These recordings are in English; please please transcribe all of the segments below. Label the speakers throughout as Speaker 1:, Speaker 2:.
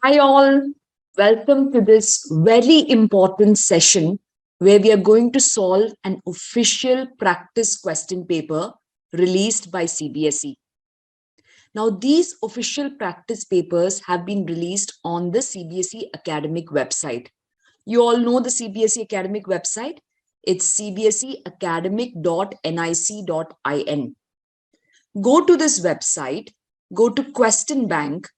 Speaker 1: Hi, all. Welcome to this very important session where we are going to solve an official practice question paper released by CBSE. Now, these official practice papers have been released on the CBSE academic website. You all know the CBSE academic website. It's cbseacademic.nic.in. Go to this website, go to question bank.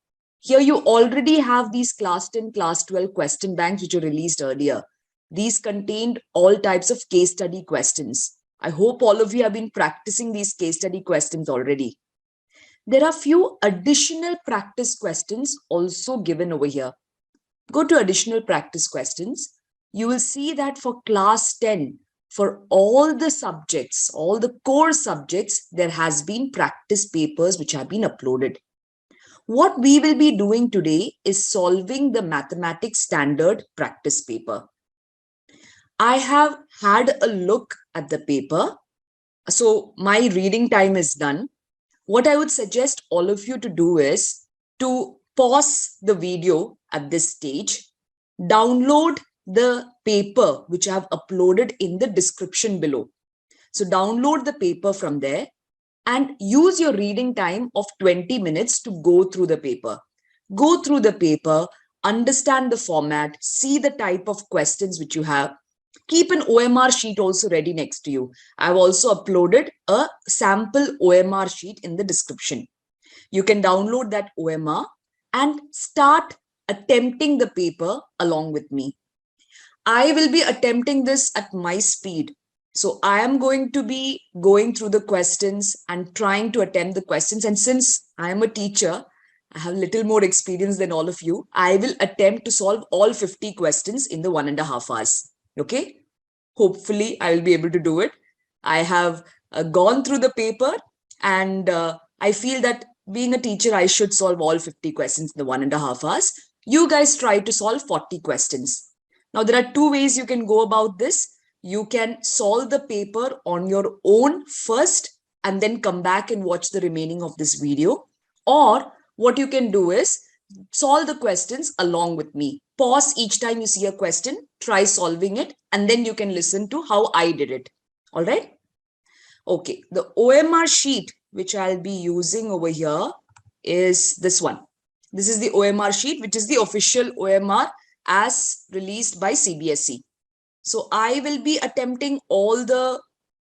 Speaker 1: Here you already have these class 10, class 12 question banks which were released earlier. These contained all types of case study questions. I hope all of you have been practicing these case study questions already. There are few additional practice questions also given over here. Go to additional practice questions. You will see that for class 10, for all the subjects, all the core subjects, there has been practice papers which have been uploaded. What we will be doing today is solving the mathematics standard practice paper. I have had a look at the paper. So my reading time is done. What I would suggest all of you to do is to pause the video at this stage, download the paper which I have uploaded in the description below. So download the paper from there and use your reading time of 20 minutes to go through the paper. Go through the paper, understand the format, see the type of questions which you have. Keep an OMR sheet also ready next to you. I've also uploaded a sample OMR sheet in the description. You can download that OMR and start attempting the paper along with me. I will be attempting this at my speed. So I am going to be going through the questions and trying to attempt the questions. And since I am a teacher, I have little more experience than all of you. I will attempt to solve all 50 questions in the 1.5 hours. Okay. Hopefully I will be able to do it. I have gone through the paper and I feel that being a teacher, I should solve all 50 questions in the 1.5 hours. You guys try to solve 40 questions. Now, there are two ways you can go about this. You can solve the paper on your own first and then come back and watch the remaining of this video. Or what you can do is solve the questions along with me. Pause each time you see a question, try solving it, and then you can listen to how I did it. All right. Okay. The OMR sheet, which I'll be using over here, is this one. This is the OMR sheet, which is the official OMR as released by CBSE. So I will be attempting all the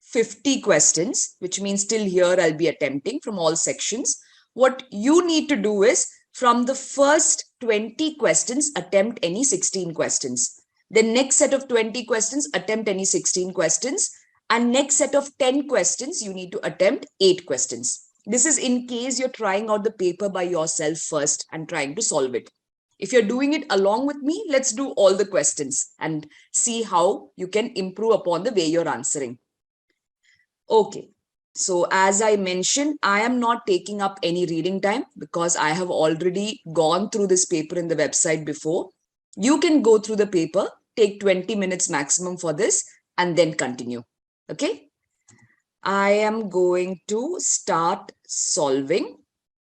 Speaker 1: 50 questions, which means till here I'll be attempting from all sections. What you need to do is from the first 20 questions, attempt any 16 questions. The next set of 20 questions, attempt any 16 questions. And next set of 10 questions, you need to attempt 8 questions. This is in case you're trying out the paper by yourself first and trying to solve it. If you're doing it along with me, let's do all the questions and see how you can improve upon the way you're answering. Okay. So as I mentioned, I am not taking up any reading time because I have already gone through this paper in the website before. You can go through the paper, take 20 minutes maximum for this, and then continue. Okay. I am going to start solving.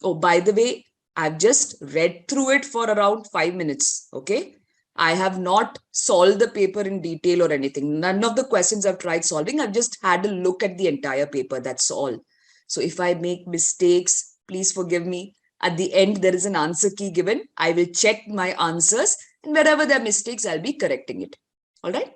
Speaker 1: Oh, by the way, I've just read through it for around 5 minutes. Okay. I have not solved the paper in detail or anything. None of the questions I've tried solving. I've just had a look at the entire paper. That's all. So if I make mistakes, please forgive me. At the end, there is an answer key given. I will check my answers, and wherever there are mistakes, I'll be correcting it. All right.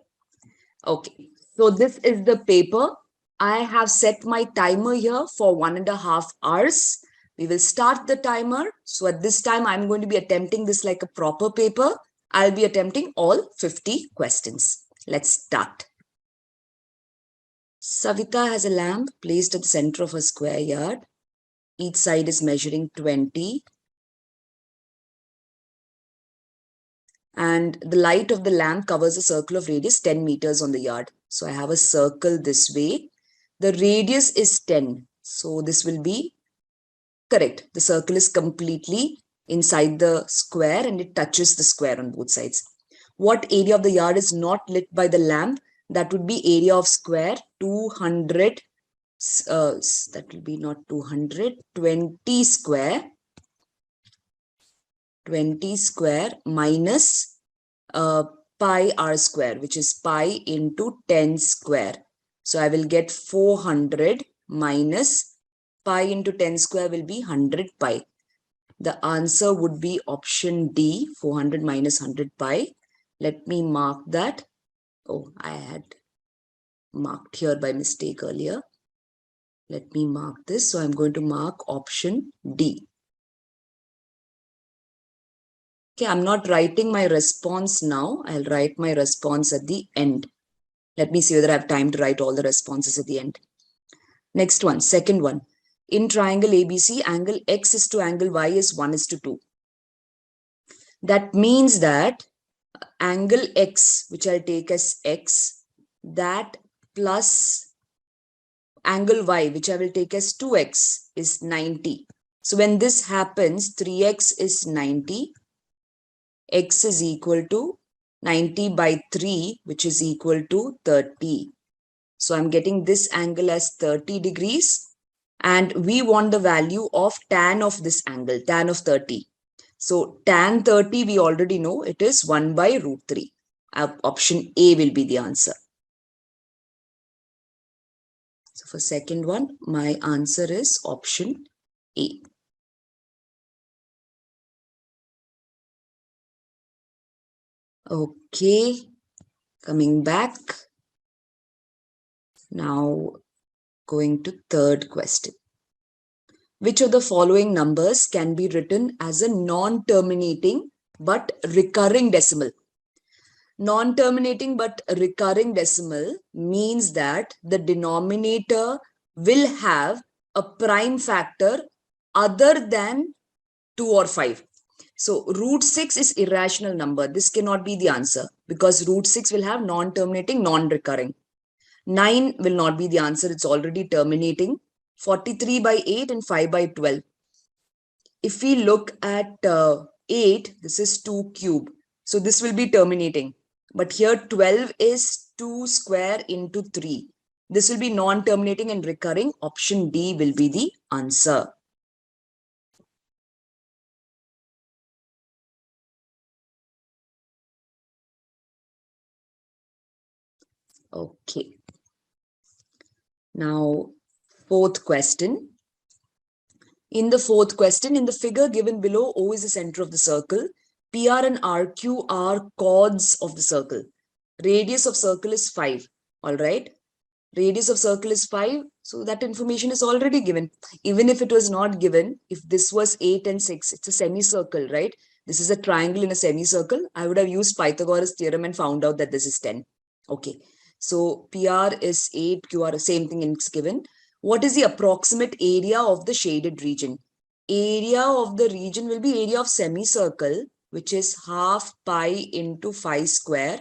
Speaker 1: Okay. So this is the paper. I have set my timer here for 1.5 hours. We will start the timer. So at this time, I'm going to be attempting this like a proper paper. I'll be attempting all 50 questions. Let's start. Savita has a lamp placed at the center of a square yard. Each side is measuring 20. And the light of the lamp covers a circle of radius 10 meters on the yard. So I have a circle this way. The radius is 10. So this will be correct. The circle is completely inside the square and it touches the square on both sides. What area of the yard is not lit by the lamp? That would be area of square 200. That will be not 200, 20 square. 20 square minus pi r square, which is pi into 10 square. So I will get 400 minus pi into 10 square will be 100 pi. The answer would be option D, 400 minus 100 pi. Let me mark that. Oh, I had marked here by mistake earlier. Let me mark this. So I'm going to mark option D. Okay, I'm not writing my response now. I'll write my response at the end. Let me see whether I have time to write all the responses at the end. Next one, second one. In triangle ABC, angle X is to angle Y is 1:2. That means that angle X, which I'll take as X, that plus angle Y, which I will take as 2X, is 90. So when this happens, 3X is 90. X is equal to 90 by 3, which is equal to 30. So I'm getting this angle as 30 degrees. And we want the value of tan of this angle, tan of 30. So tan 30, we already know it is 1 by root 3. Option A will be the answer. So for second one, my answer is option A. Okay, coming back. Now going to third question. Which of the following numbers can be written as a non-terminating but recurring decimal? Non-terminating but recurring decimal means that the denominator will have a prime factor other than 2 or 5. So root 6 is irrational number. This cannot be the answer because root 6 will have non-terminating, non-recurring. 9 will not be the answer. It's already terminating. 43 by 8 and 5 by 12. If we look at 8, this is 2 cube. So this will be terminating. But here 12 is 2 square into 3. This will be non-terminating and recurring. Option D will be the answer. Okay. Now, fourth question. In the fourth question, in the figure given below, O is the center of the circle. PR and RQ are chords of the circle. Radius of circle is 5. All right. Radius of circle is 5. So that information is already given. Even if it was not given, if this was 8 and 6, it's a semicircle, right? This is a triangle in a semicircle. I would have used Pythagoras theorem and found out that this is 10. Okay. So PR is 8, QR, same thing is given. What is the approximate area of the shaded region? Area of the region will be area of semicircle, which is half pi into 5 square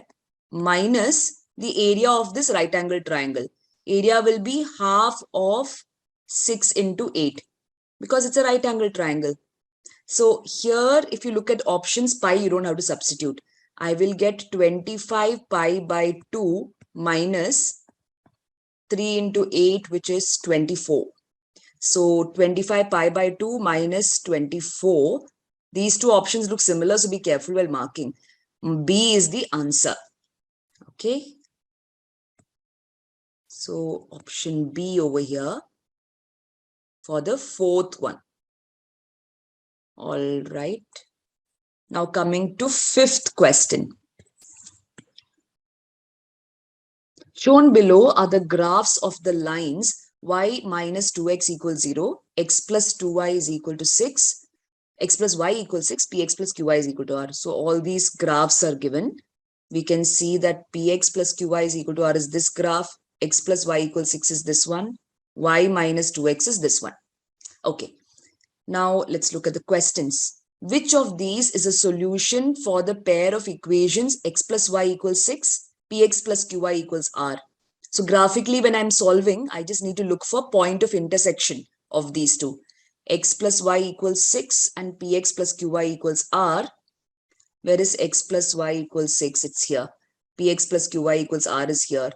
Speaker 1: minus the area of this right angle triangle. Area will be half of 6 into 8 because it's a right angle triangle. So here, if you look at options, pi, you don't have to substitute. I will get 25 pi by 2 minus 3 into 8, which is 24. So 25 pi by 2 minus 24. These two options look similar, so be careful while marking. B is the answer. Okay. So option B over here for the fourth one. All right. Now coming to fifth question. Shown below are the graphs of the lines y minus 2x equals 0, x plus 2y is equal to 6, x plus y equals 6, px plus qy is equal to r. So all these graphs are given. We can see that px plus qy is equal to r is this graph, x plus y equals 6 is this one, y minus 2x is this one. Okay. Now let's look at the questions. Which of these is a solution for the pair of equations x plus y equals 6, px plus qy equals r? So graphically, when I'm solving, I just need to look for point of intersection of these two. X plus y equals 6 and px plus qy equals r. Where is x plus y equals 6? It's here. Px plus qy equals r is here.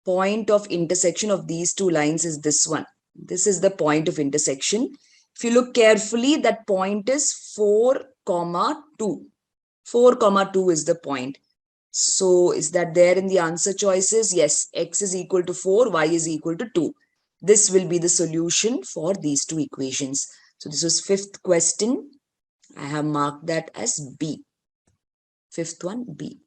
Speaker 1: Point of intersection of these two lines is this one. This is the point of intersection. If you look carefully, that point is 4,2. 4,2 is the point. So is that there in the answer choices? Yes, x is equal to 4, y is equal to 2. This will be the solution for these two equations. So this was fifth question. I have marked that as B. Fifth one, B.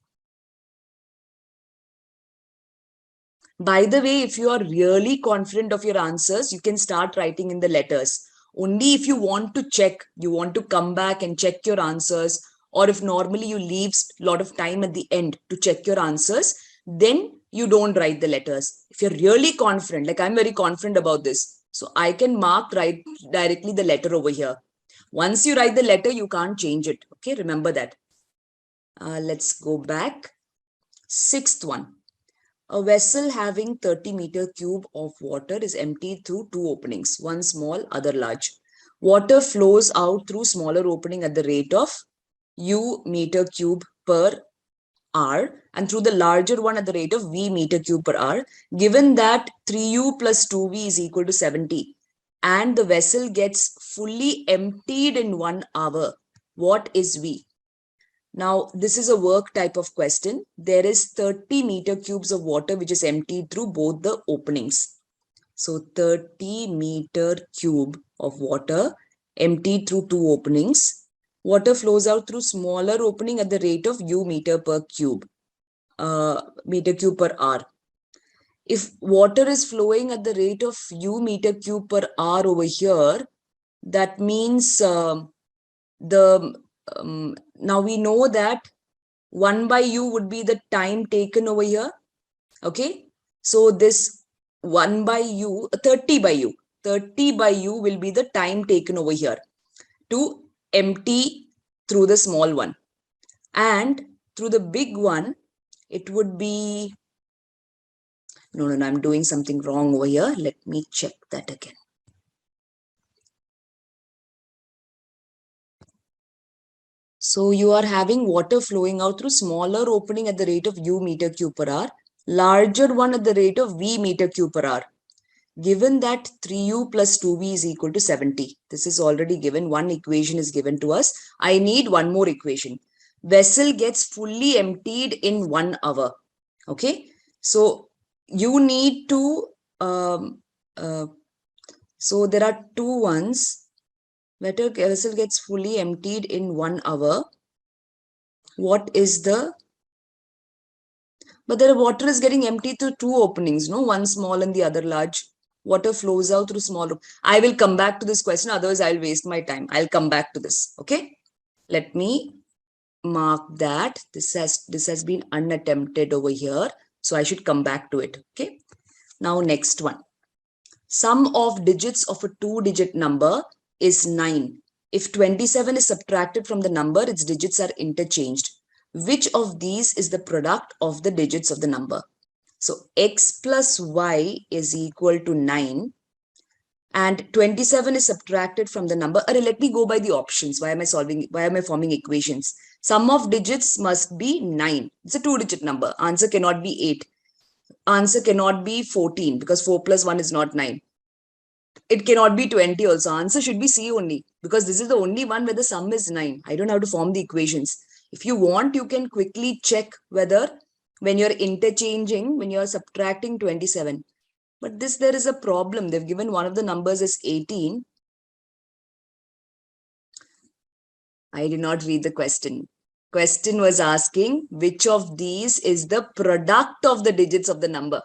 Speaker 1: By the way, if you are really confident of your answers, you can start writing in the letters. Only if you want to check, you want to come back and check your answers, or if normally you leave a lot of time at the end to check your answers, then you don't write the letters. If you're really confident, like I'm very confident about this, so I can write directly the letter over here. Once you write the letter, you can't change it. Okay, remember that. Let's go back. Sixth one. A vessel having 30-meter cube of water is emptied through two openings, one small, other large. Water flows out through smaller opening at the rate of U meter cube per hour and through the larger one at the rate of V meter cube per hour. Given that 3U plus 2V is equal to 70 and the vessel gets fully emptied in 1 hour, what is V? Now, this is a work type of question. There is 30 meter cubes of water which is emptied through both the openings. So 30 meter cube of water emptied through two openings. Water flows out through smaller opening at the rate of U meter per cube, meter cube per hour. If water is flowing at the rate of U meter cube per hour over here, that means now we know that 1 by U would be the time taken over here. Okay. So this 1 by U, 30 by U, 30 by U will be the time taken over here to empty through the small one. And through the big one, it would be, no, I'm doing something wrong over here. Let me check that again. So you are having water flowing out through smaller opening at the rate of U meter cube per hour, larger one at the rate of V meter cube per hour. Given that 3U plus 2V is equal to 70, this is already given. One equation is given to us. I need one more equation. Vessel gets fully emptied in 1 hour. Okay. So you need to, so there are two ones. Vessel gets fully emptied in 1 hour. What is the, but the water is getting emptied through two openings, no? One small and the other large. Water flows out through small. I will come back to this question. Otherwise, I'll waste my time. I'll come back to this. Okay. Let me mark that. This has been unattempted over here. So I should come back to it. Okay. Now, next one. Sum of digits of a two-digit number is 9. If 27 is subtracted from the number, its digits are interchanged. Which of these is the product of the digits of the number? So x plus y is equal to 9 and 27 is subtracted from the number. Let me go by the options. Why am I forming equations? Sum of digits must be 9. It's a two-digit number. Answer cannot be 8. Answer cannot be 14 because 4 plus 1 is not 9. It cannot be 20 also. Answer should be C only because this is the only one where the sum is 9. I don't have to form the equations. If you want, you can quickly check whether when you're interchanging, when you're subtracting 27. But there is a problem. They've given one of the numbers as 18. I did not read the question. Question was asking which of these is the product of the digits of the number,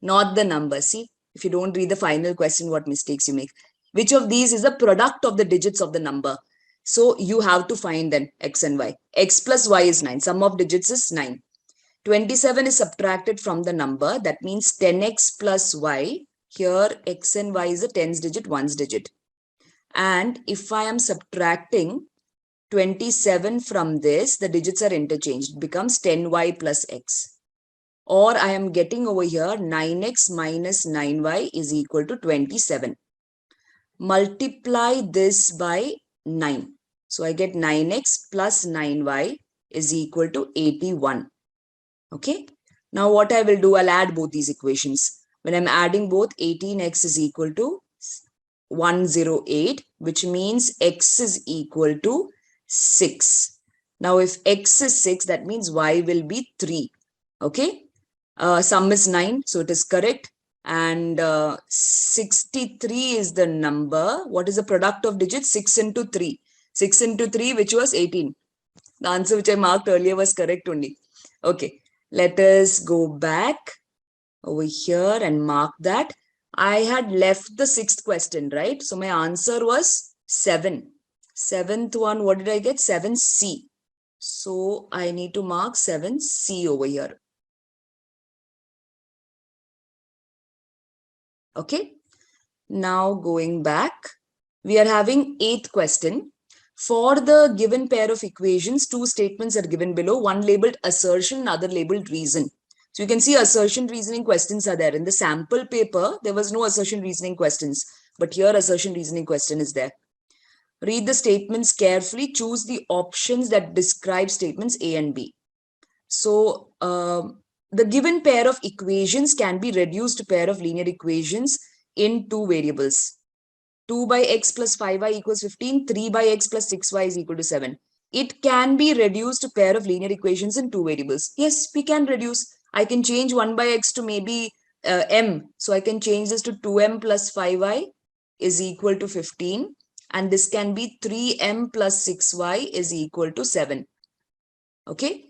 Speaker 1: not the number. See, if you don't read the final question, what mistakes you make. Which of these is the product of the digits of the number? So you have to find then x and y. X plus y is 9. Sum of digits is 9. 27 is subtracted from the number. That means 10x plus y. Here x and y is a tens digit, ones digit. And if I am subtracting 27 from this, the digits are interchanged. It becomes 10y plus x. Or I am getting over here 9x minus 9y is equal to 27. Multiply this by 9. So I get 9x plus 9y is equal to 81. Okay. Now what I will do, I'll add both these equations. When I'm adding both, 18x is equal to 108, which means x is equal to 6. Now, if x is 6, that means y will be 3. Okay. Sum is 9, so it is correct. And 63 is the number. What is the product of digits? 6 into 3. 6 into 3, which was 18. The answer which I marked earlier was correct only. Okay. Let us go back over here and mark that. I had left the 6th question, right? So my answer was 7. 7th one, what did I get? 7C. So I need to mark 7C over here. Okay. Now going back, we are having 8th question. For the given pair of equations, two statements are given below, one labeled assertion, other labeled reason. So you can see assertion reasoning questions are there. In the sample paper, there was no assertion reasoning questions, but here assertion reasoning question is there. Read the statements carefully, choose the options that describe statements A and B. So the given pair of equations can be reduced to pair of linear equations in two variables. 2 by x plus 5y equals 15, 3 by x plus 6y is equal to 7. It can be reduced to pair of linear equations in two variables. Yes, we can reduce. I can change 1 by x to maybe m. So I can change this to 2m plus 5y is equal to 15. And this can be 3m plus 6y is equal to 7. Okay.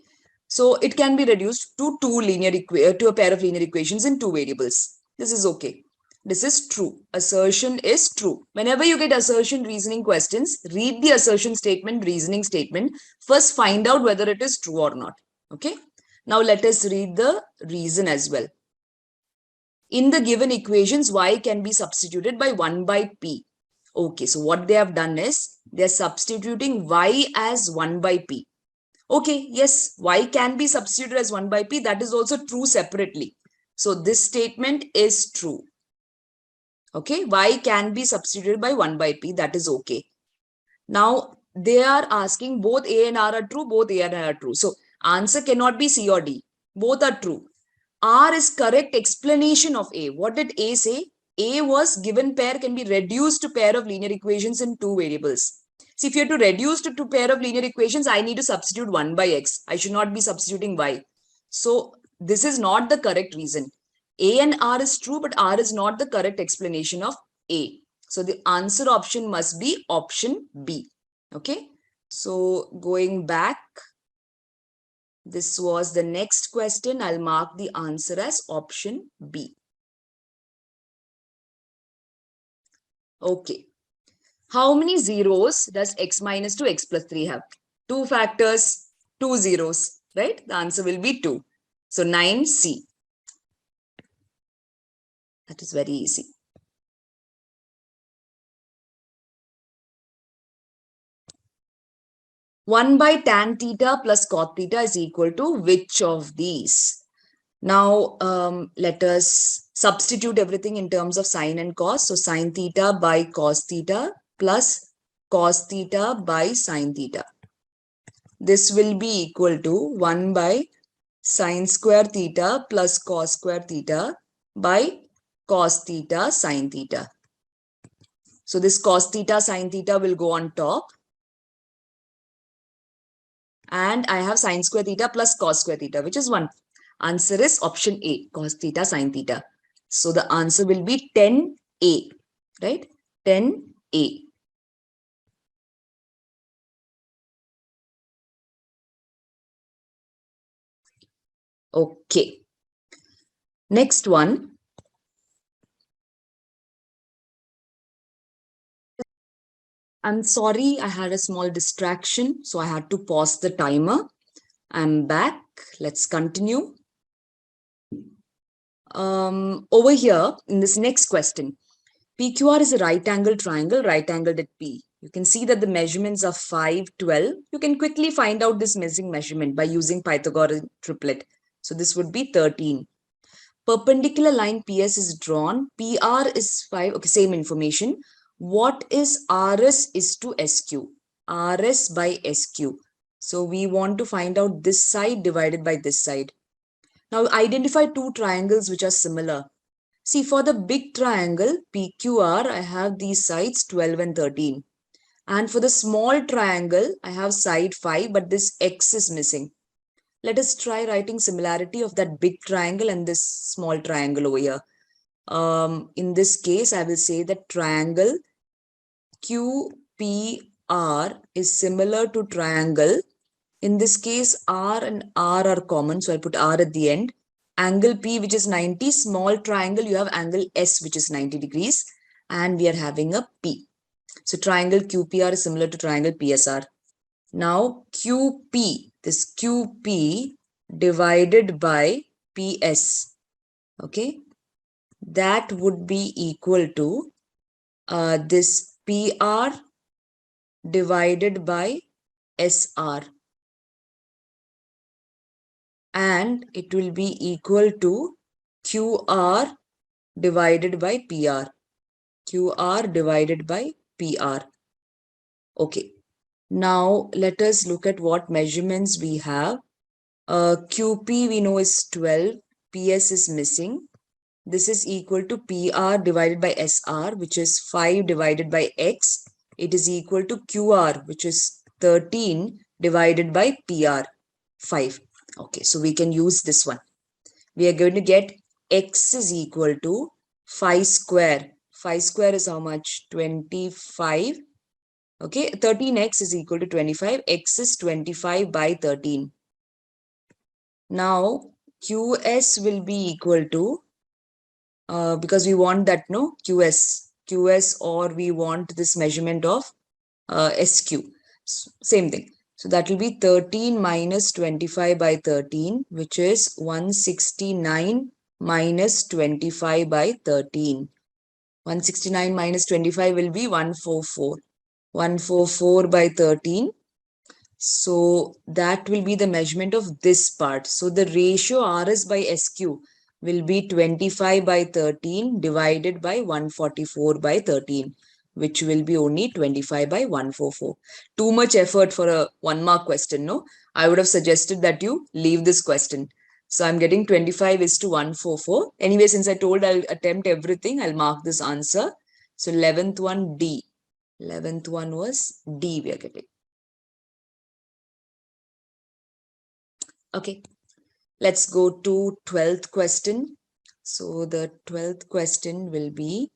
Speaker 1: So it can be reduced to to a pair of linear equations in two variables. This is okay. This is true. Assertion is true. Whenever you get assertion reasoning questions, read the assertion statement, reasoning statement. First, find out whether it is true or not. Okay. Now let us read the reason as well. In the given equations, y can be substituted by 1 by p. Okay. So what they have done is they are substituting y as 1 by p. Okay, yes, y can be substituted as 1 by p. That is also true separately. So this statement is true. Okay, y can be substituted by 1 by p. That is okay. Now, they are asking both a and r are true, both a and r are true. So answer cannot be C or D. Both are true. R is correct explanation of A. What did A say? A was given pair can be reduced to pair of linear equations in two variables. See, if you have to reduce to two pair of linear equations, I need to substitute 1 by x. I should not be substituting y. So this is not the correct reason. A and R is true, but R is not the correct explanation of A. So the answer option must be option B. Okay. So going back, this was the next question. I'll mark the answer as option B. Okay. How many zeros does x minus 2, x plus 3 have? Two factors, two zeros, right? The answer will be 2. So 9C. That is very easy. One by tan theta plus cot theta is equal to which of these? Now, let us substitute everything in terms of sine and cos. So sine theta by cos theta plus cos theta by sine theta. This will be equal to 1 by sine square theta plus cos square theta by cos theta sine theta. So this cos theta sine theta will go on top. And I have sine square theta plus cos square theta, which is 1. Answer is option A, cos theta sine theta. So the answer will be 10A, right? 10A. Okay. Next one. I'm sorry, I had a small distraction, so I had to pause the timer. I'm back. Let's continue. Over here, in this next question, PQR is a right angle triangle, right angled at P. You can see that the measurements are 5, 12. You can quickly find out this missing measurement by using Pythagorean triplet. So this would be 13. Perpendicular line PS is drawn. PR is 5. Okay, same information. What is RS is to SQ? RS by SQ. So we want to find out this side divided by this side. Now identify two triangles which are similar. See, for the big triangle PQR, I have these sides 12 and 13. And for the small triangle, I have side 5, but this X is missing. Let us try writing similarity of that big triangle and this small triangle over here. In this case, I will say that triangle QPR is similar to triangle. In this case, R and R are common, so I'll put R at the end. Angle P, which is 90, small triangle, you have angle S, which is 90 degrees, and we are having a P. So triangle QPR is similar to triangle PSR. Now QP, this QP divided by PS, okay, that would be equal to this PR divided by SR, and it will be equal to QR divided by PR, QR divided by PR. Okay, now let us look at what measurements we have. QP we know is 12, PS is missing. This is equal to PR divided by SR, which is 5 divided by X. It is equal to QR, which is 13 divided by PR, 5. Okay, so we can use this one. We are going to get X is equal to 5 square. 5 square is how much? 25. Okay, 13x is equal to 25. X is 25 by 13. Now, QS will be equal to, because we want that, no, QS, or we want this measurement of SQ. Same thing. So that will be 13 minus 25 by 13, which is 169 minus 25 by 13. 169 minus 25 will be 144. 144 by 13. So that will be the measurement of this part. So the ratio RS by SQ will be 25 by 13 divided by 144 by 13, which will be only 25 by 144. Too much effort for a 1 mark question, no? I would have suggested that you leave this question. So I'm getting 25 is to 144. Anyway, since I told I'll attempt everything, I'll mark this answer. So 11th one, D. 11th one was D we are getting. Okay, let's go to 12th question. So the 12th question will be,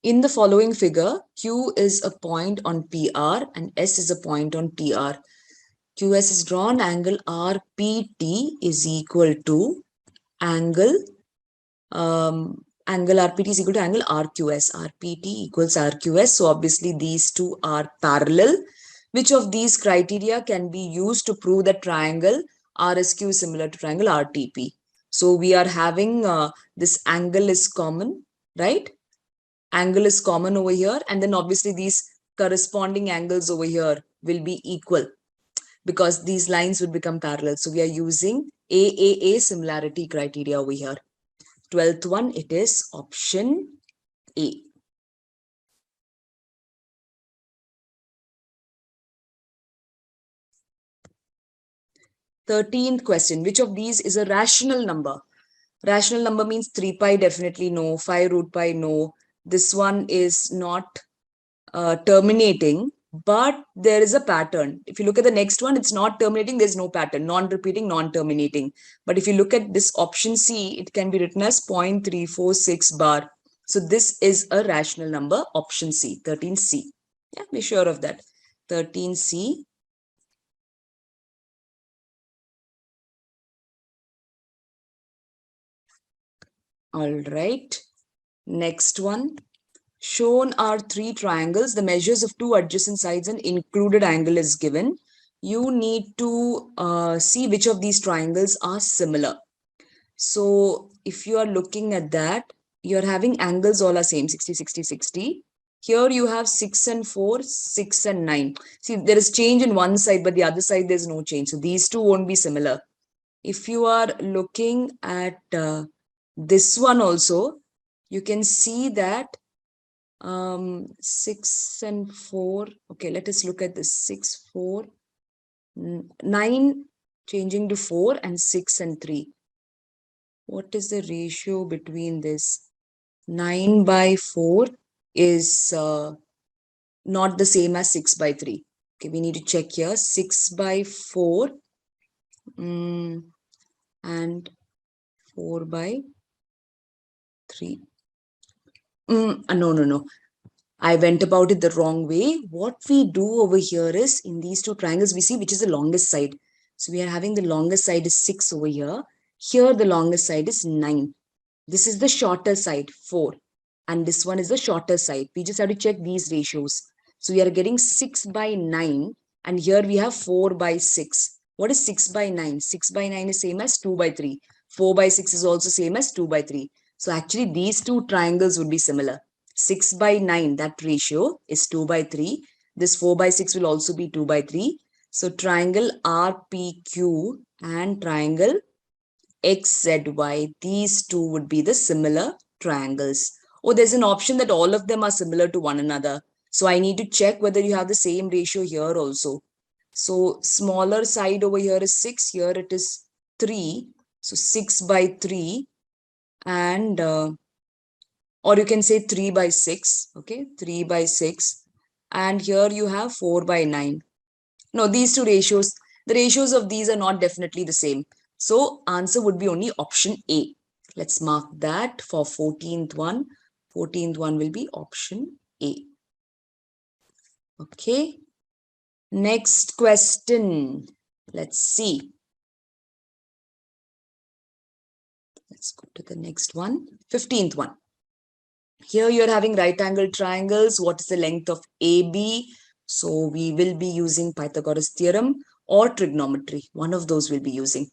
Speaker 1: in the following figure, Q is a point on PR and S is a point on TR. QS is drawn, angle RPT is equal to angle RPT is equal to angle RQS. RPT equals RQS. So obviously these two are parallel. Which of these criteria can be used to prove that triangle RSQ is similar to triangle RTP? So we are having this angle is common, right? Angle is common over here, and then obviously these corresponding angles over here will be equal because these lines would become parallel. So we are using AAA similarity criteria over here. 12th one, it is option A. Thirteenth question, which of these is a rational number? Rational number means 3 pi, definitely no. 5 root pi, no. This one is not terminating, but there is a pattern. If you look at the next one, it's not terminating, there's no pattern, non-repeating, non-terminating. But if you look at this option C, it can be written as 0.346 bar. So this is a rational number, option C, 13C. Yeah, be sure of that. 13C. All right. Next one. Shown are 3 triangles. The measures of 2 adjacent sides and included angle is given. You need to see which of these triangles are similar. So if you are looking at that, you're having angles all are same, 60, 60, 60. Here you have 6 and 4, 6 and 9. See, there is change in one side, but the other side there's no change. So these two won't be similar. If you are looking at this one also, you can see that 6 and 4. Okay, let us look at this. 6, 4, 9 changing to 4 and 6 and 3. What is the ratio between this? 9 by 4 is not the same as 6 by 3. Okay, we need to check here. 6 by 4 and 4 by 3. No. I went about it the wrong way. What we do over here is, in these two triangles, we see which is the longest side. So we are having the longest side is 6 over here. Here, the longest side is 9. This is the shorter side, 4. And this one is the shorter side. We just have to check these ratios. So we are getting 6 by 9. And here we have 4 by 6. What is 6 by 9? 6 by 9 is same as 2 by 3. 4 by 6 is also same as 2 by 3. So actually, these two triangles would be similar. 6 by 9, that ratio is 2 by 3. This 4 by 6 will also be 2 by 3. So triangle RPQ and triangle XZY, these two would be the similar triangles. Oh, there's an option that all of them are similar to one another. So I need to check whether you have the same ratio here also. So smaller side over here is 6, here it is 3. So 6 by 3 and or you can say 3 by 6, okay, 3 by 6. And here you have 4 by 9. No, these two ratios, the ratios of these are not definitely the same. So answer would be only option A. Let's mark that for 14th one. 14th one will be option A. Okay. Next question. Let's see. Let's go to the next one. 15th one. Here you're having right angle triangles. What is the length of AB? So we will be using Pythagoras theorem or trigonometry. One of those we'll be using.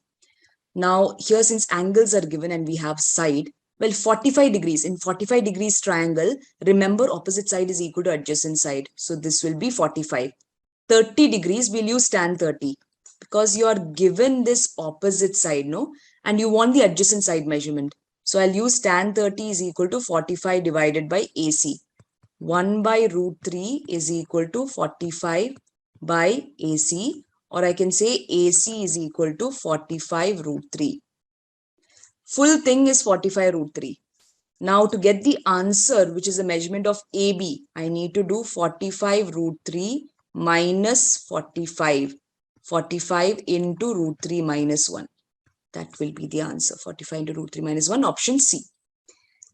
Speaker 1: Now here, since angles are given and we have side, well, 45 degrees. In 45 degrees triangle, remember opposite side is equal to adjacent side. So this will be 45. 30 degrees, we'll use tan 30 because you are given this opposite side, no? And you want the adjacent side measurement. So I'll use tan 30 is equal to 45 divided by AC. 1 by root 3 is equal to 45 by AC, or I can say AC is equal to 45 root 3. Full thing is 45 root 3. Now to get the answer, which is the measurement of AB, I need to do 45 root 3 minus 45. 45 into root 3 minus 1. That will be the answer. 45 into root 3 minus 1, option C.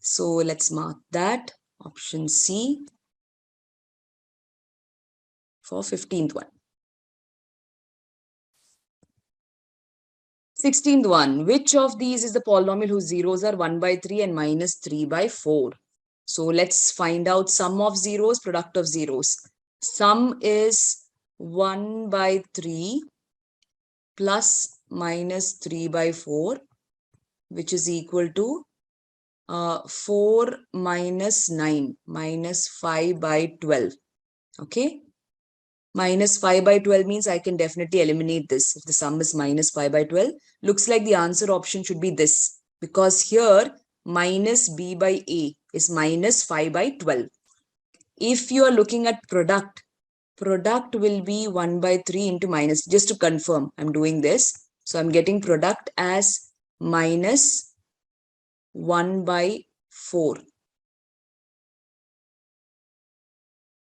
Speaker 1: So let's mark that, option C, for 15th one. 16th one, which of these is the polynomial whose zeros are 1 by 3 and minus 3 by 4? So let's find out sum of zeros, product of zeros. Sum is 1 by 3 plus minus 3 by 4, which is equal to 4 minus 9 minus 5 by 12. Okay. Minus 5 by 12 means I can definitely eliminate this. If the sum is minus 5 by 12, looks like the answer option should be this. Because here, minus b by a is minus 5 by 12. If you are looking at product, product will be 1 by 3 into minus. Just to confirm, I'm doing this. So I'm getting product as minus 1 by 4.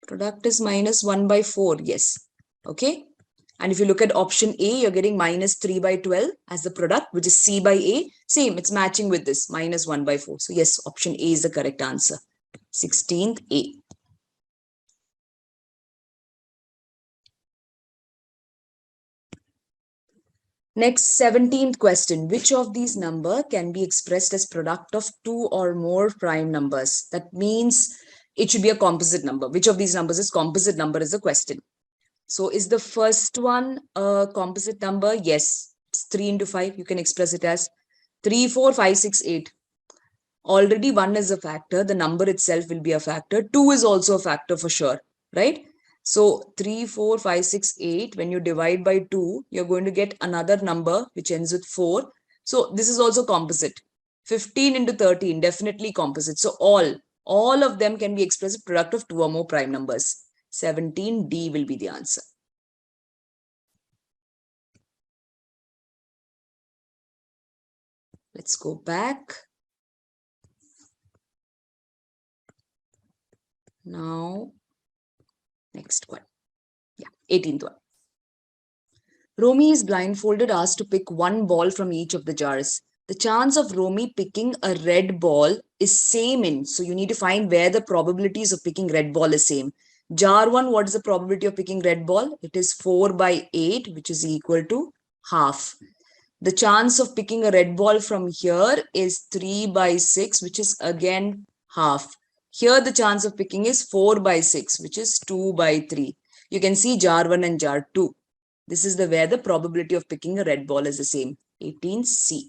Speaker 1: Product is minus 1 by 4, yes. Okay. And if you look at option A, you're getting minus 3 by 12 as the product, which is C by A. Same, it's matching with this, minus 1 by 4. So yes, option A is the correct answer. 16th A. Next, 17th question. Which of these number can be expressed as product of two or more prime numbers? That means it should be a composite number. Which of these numbers is composite number is the question. So is the first one a composite number? Yes, it's 3 into 5. You can express it as 3, 4, 5, 6, 8. Already 1 is a factor. The number itself will be a factor. 2 is also a factor for sure, right? So 3, 4, 5, 6, 8. When you divide by 2, you're going to get another number which ends with 4. So this is also composite. 15 into 13, definitely composite. So all All of them can be expressed as product of 2 or more prime numbers. 17D will be the answer. Let's go back. Now, next one. Yeah, 18th one. Romy is blindfolded, asked to pick one ball from each of the jars. The chance of Romy picking a red ball is same in. So you need to find where the probabilities of picking red ball is same. Jar 1, what is the probability of picking red ball? It is 4 by 8, which is equal to half. The chance of picking a red ball from here is 3 by 6, which is again half. Here the chance of picking is 4 by 6, which is 2 by 3. You can see jar 1 and jar 2. This is where the probability of picking a red ball is the same. 18C.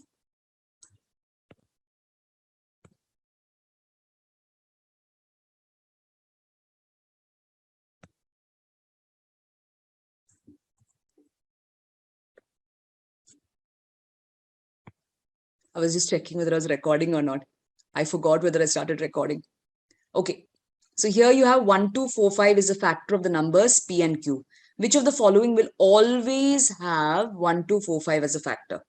Speaker 1: I was just checking whether I was recording or not. I forgot whether I started recording. Okay. So here you have 1, 2, 4, 5 is a factor of the numbers P and Q. Which of the following will always have 1, 2, 4, 5 as a factor?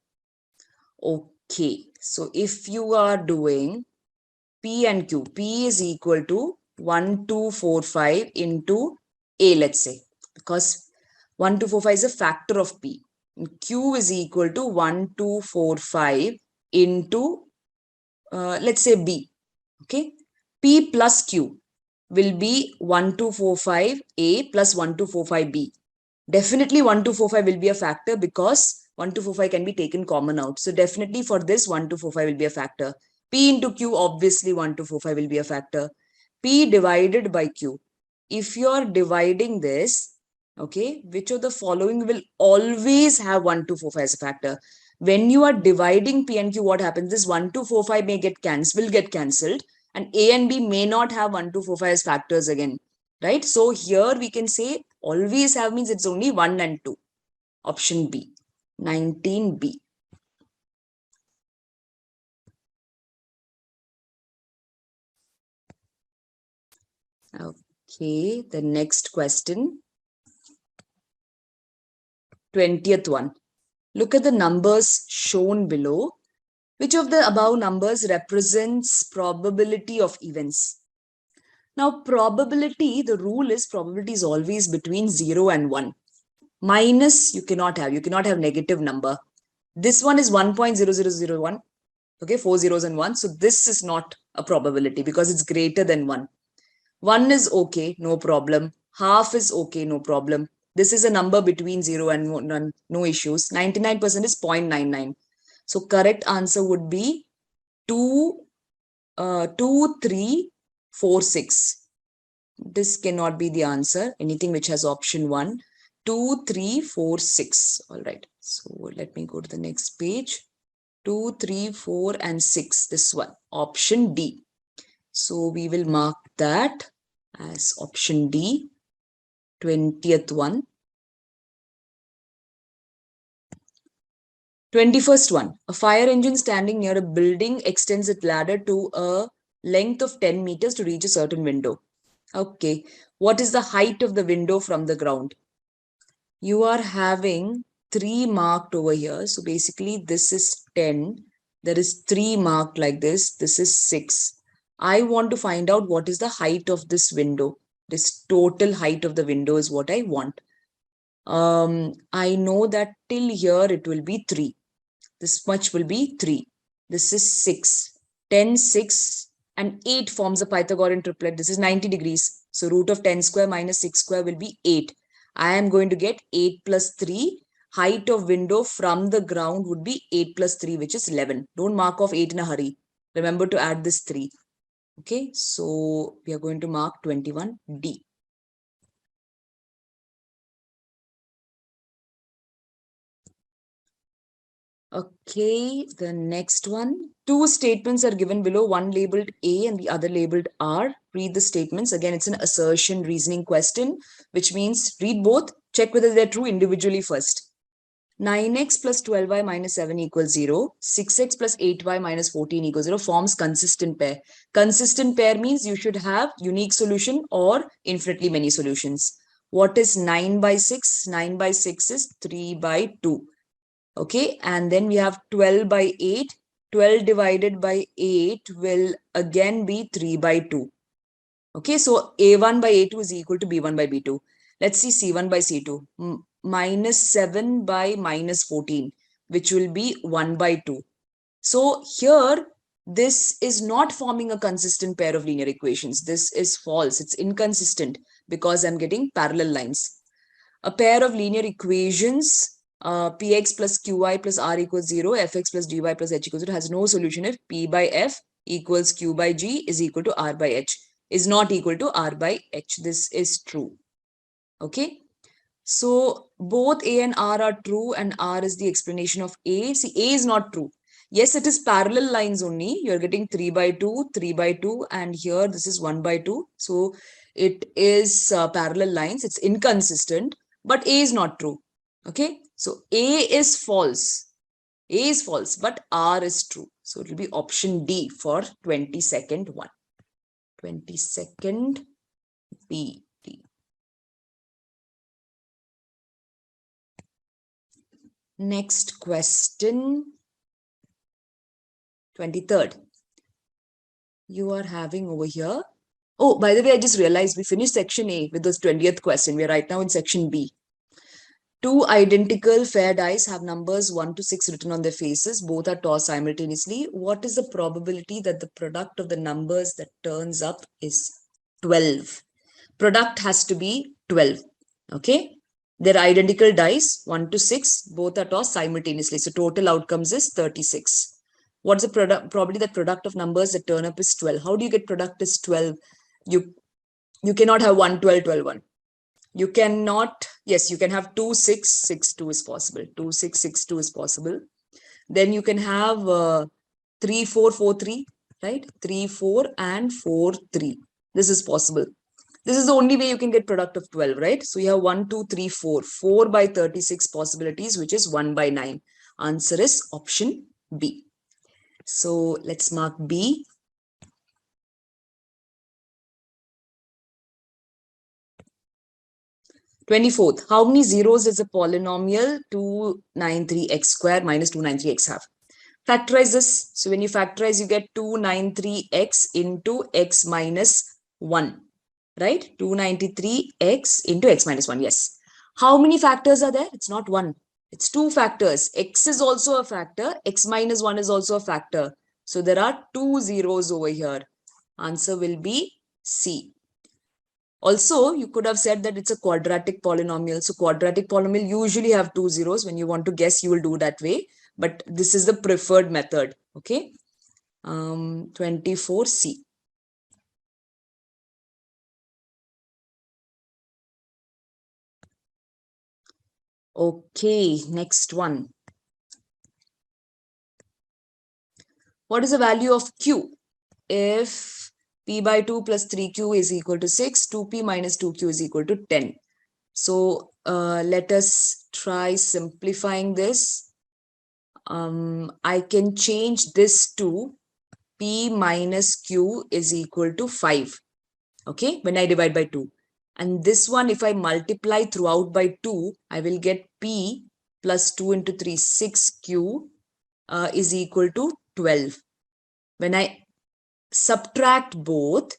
Speaker 1: Okay. So if you are doing P and Q, P is equal to 1, 2, 4, 5 into A, let's say, because 1, 2, 4, 5 is a factor of P. And Q is equal to 1, 2, 4, 5 into, let's say B. Okay. P plus Q will be 1, 2, 4, 5 A plus 1, 2, 4, 5 B. Definitely 1, 2, 4, 5 will be a factor because 1, 2, 4, 5 can be taken common out. So definitely for this 1, 2, 4, 5 will be a factor. P into Q, obviously 1, 2, 4, 5 will be a factor. P divided by Q. If you're dividing this, okay, which of the following will always have 1, 2, 4, 5 as a factor? When you are dividing P and Q, what happens is 1, 2, 4, 5 will get cancelled, and A and B may not have 1, 2, 4, 5 as factors again, right? So here we can say always have means it's only 1 and 2. Option B, 19B. Okay, the next question. 20th one. Look at the numbers shown below. Which of the above numbers represents probability of events? Now, probability, the rule is probability is always between 0 and 1. Minus, you cannot have negative number. This one is 1.0001. Okay, 4 zeros and 1. So this is not a probability because it's greater than 1. 1 is okay, no problem. Half is okay, no problem. This is a number between 0 and 1, no issues. 99% is 0.99. So correct answer would be 2, 2, 3, 4, 6. This cannot be the answer. Anything which has option 1. 2, 3, 4, 6. All right. So let me go to the next page. 2, 3, 4, and 6. This one. Option D. So we will mark that as option D. 20th one. 21st one. A fire engine standing near a building extends its ladder to a length of 10 meters to reach a certain window. Okay. What is the height of the window from the ground? You are having 3 marked over here. So basically this is 10. There is 3 marked like this. This is 6. I want to find out what is the height of this window. This total height of the window is what I want. I know that till here it will be 3. This much will be 3. This is 6. 10, 6 and 8 forms a Pythagorean triplet. This is 90 degrees. So root of 10 square minus 6 square will be 8. I am going to get 8 plus 3. Height of window from the ground would be 8 plus 3, which is 11. Don't mark off 8 in a hurry. Remember to add this 3. Okay, so we are going to mark 21D. Okay, the next one. 2 statements are given below, one labeled A and the other labeled R. Read the statements. Again, it's an assertion reasoning question, which means read both, check whether they're true individually first. 9x plus 12y minus 7 equals 0. 6x plus 8y minus 14 equals 0 forms consistent pair. Consistent pair means you should have unique solution or infinitely many solutions. What is 9 by 6? 9 by 6 is 3 by 2. Okay, and then we have 12 by 8. 12 divided by 8 will again be 3 by 2. Okay, so A1 by A2 is equal to B1 by B2. Let's see C1 by C2. Minus 7 by minus 14, which will be 1 by 2. So here, this is not forming a consistent pair of linear equations. This is false. It's inconsistent because I'm getting parallel lines. A pair of linear equations, px plus qy plus r equals 0, fx plus dy plus h equals 0, has no solution if p by f equals q by g is equal to r by h, is not equal to r by h. This is true. Okay. So both a and r are true, and r is the explanation of a. See, a is not true. Yes, it is parallel lines only. You're getting 3 by 2, 3 by 2, and here this is 1 by 2. So it is parallel lines. It's inconsistent, but a is not true. Okay. So a is false. A is false, but r is true. So it will be option D for 22nd one. 22nd B. Next question, 23rd. You are having over here. Oh, by the way, I just realized we finished section A with this 20th question. We are right now in section B. Two identical fair dice have numbers 1 to 6 written on their faces. Both are tossed simultaneously. What is the probability that the product of the numbers that turns up is 12? Product has to be 12. Okay. They're identical dice, 1 to 6. Both are tossed simultaneously. So total outcomes is 36. What's the probability that product of numbers that turn up is 12? How do you get product is 12? You cannot have 1, 12, 12, 1. You cannot, yes, you can have 2, 6, 6, 2 is possible. 2, 6, 6, 2 is possible. Then you can have 3, 4, 4, 3, right? 3, 4 and 4, 3. This is possible. This is the only way you can get product of 12, right? So you have 1, 2, 3, 4. 4 by 36 possibilities, which is 1 by 9. Answer is option B. So let's mark B. 24th. How many zeros does a polynomial 293x square minus 293x have? Factorize this. So when you factorize, you get 293x into x minus 1. Right? 293x into x minus 1. Yes. How many factors are there? It's not one. It's two factors. X is also a factor. X minus 1 is also a factor. So there are two zeros over here. Answer will be C. Also, you could have said that it's a quadratic polynomial. So quadratic polynomial usually have two zeros. When you want to guess, you will do that way. But this is the preferred method. Okay. 24C. Okay, next one. What is the value of Q if P by 2 plus 3Q is equal to 6, 2P minus 2Q is equal to 10? So let us try simplifying this. I can change this to P minus Q is equal to 5. Okay, when I divide by 2. And this one, if I multiply throughout by 2, I will get P plus 2 into 3, 6Q is equal to 12. When I subtract both,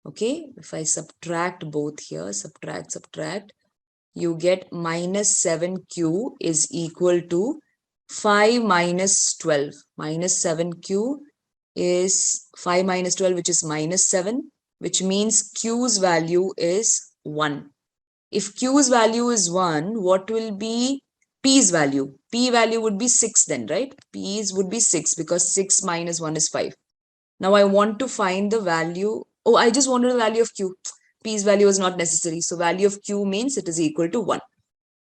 Speaker 1: okay, if I subtract both here, subtract, you get minus 7Q is equal to 5 minus 12. Minus 7Q is 5 minus 12, which is minus 7, which means Q's value is 1. If Q's value is 1, what will be P's value? P value would be 6 then, right? P's would be 6 because 6 minus 1 is 5. Now I want to find the value. Oh, I just wanted the value of Q. P's value is not necessary. So value of Q means it is equal to 1.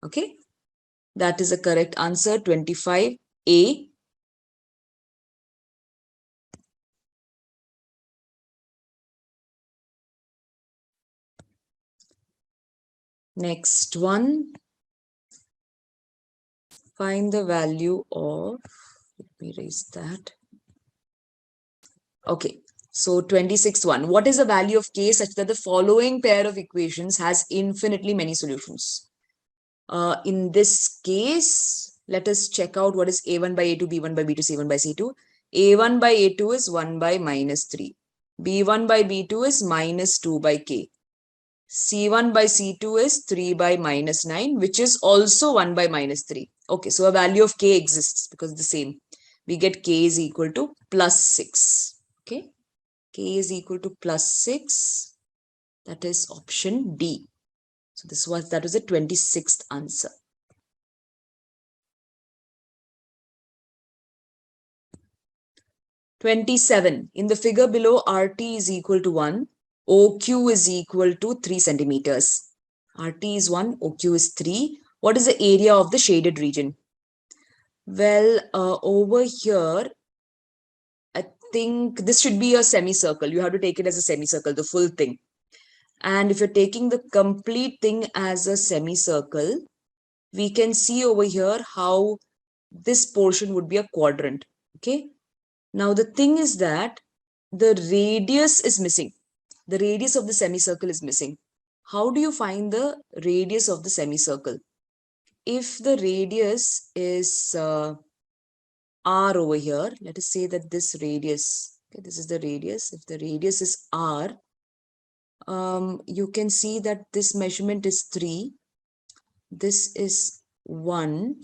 Speaker 1: Okay. That is a correct answer, 25A. Next one. Find the value of, let me erase that. Okay, so 26th one. What is the value of k such that the following pair of equations has infinitely many solutions? In this case, let us check out what is a1 by a2, b1 by b2, c1 by c2. a1 by a2 is 1 by minus 3. b1 by b2 is minus 2 by k. c1 by c2 is 3 by minus 9, which is also 1 by minus 3. Okay, so a value of k exists because the same. We get k is equal to plus 6. Okay, k is equal to plus 6. That is option D. So that was the 26th answer. (27) In the figure below, RT is equal to 1, OQ is equal to 3 centimeters. RT is 1, OQ is 3. What is the area of the shaded region? Well, over here, I think this should be a semicircle. You have to take it as a semicircle, the full thing. And if you're taking the complete thing as a semicircle, we can see over here how this portion would be a quadrant. Okay. Now, the thing is that the radius is missing. The radius of the semicircle is missing. How do you find the radius of the semicircle? If the radius is r over here, let us say that this radius, okay, this is the radius. If the radius is r, you can see that this measurement is 3. This is 1.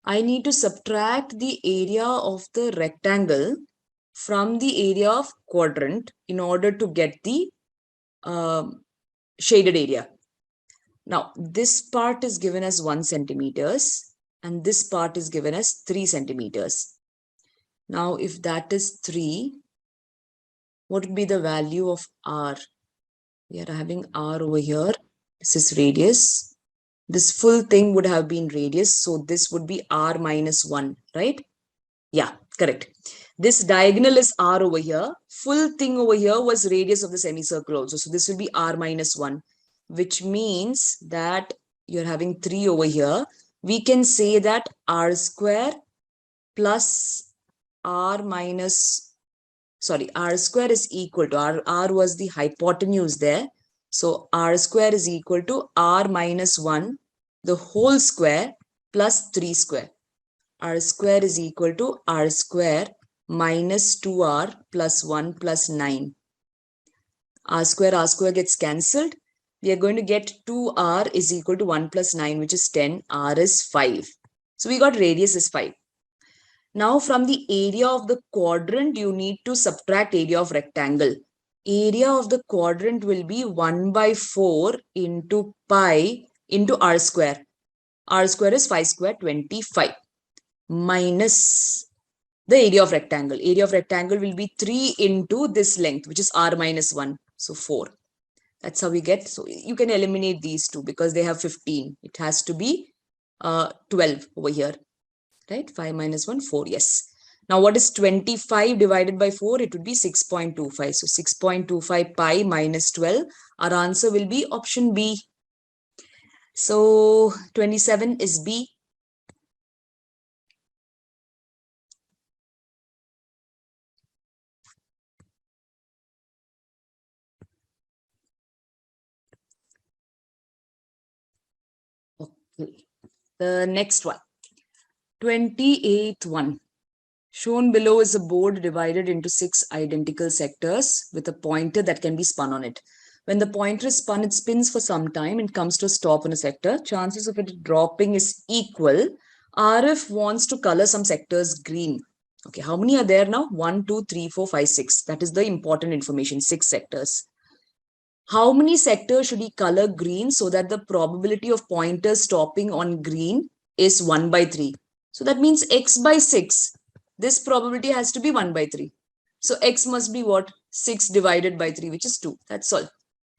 Speaker 1: I need to subtract the area of the rectangle from the area of quadrant in order to get the shaded area. Now, this part is given as 1 centimeters and this part is given as 3 centimeters. Now, if that is 3, what would be the value of r? We are having r over here. This is radius. This full thing would have been radius. So this would be r minus 1, right? Yeah, correct. This diagonal is r over here. Full thing over here was radius of the semicircle also. So this will be r minus 1, which means that you're having 3 over here. We can say that r square plus r minus, sorry, r square is equal to, r was the hypotenuse there. So r square is equal to r minus 1, the whole square plus 3 square. R square is equal to r square minus 2r plus 1 plus 9. R square gets cancelled. We are going to get 2r is equal to 1 plus 9, which is 10. R is 5. So we got radius is 5. Now from the area of the quadrant, you need to subtract area of rectangle. Area of the quadrant will be 1 by 4 into pi into r square. R square is 5 square, 25. Minus the area of rectangle. Area of rectangle will be 3 into this length, which is r minus 1. So 4. That's how we get. So you can eliminate these two because they have 15. It has to be 12 over here. Right? 5 minus 1, 4. Yes. Now what is 25 divided by 4? It would be 6.25. So 6.25 pi minus 12. Our answer will be option B. So 27 is B. Okay. The next one. 28th one. Shown below is a board divided into 6 identical sectors with a pointer that can be spun on it. When the pointer is spun, it spins for some time and comes to a stop in a sector. Chances of it dropping is equal. RF wants to color some sectors green. Okay, how many are there now? 1, 2, 3, 4, 5, 6. That is the important information, 6 sectors. How many sectors should he color green so that the probability of pointers stopping on green is 1 by 3? So that means x by 6. This probability has to be 1 by 3. So x must be what? 6 divided by 3, which is 2. That's all.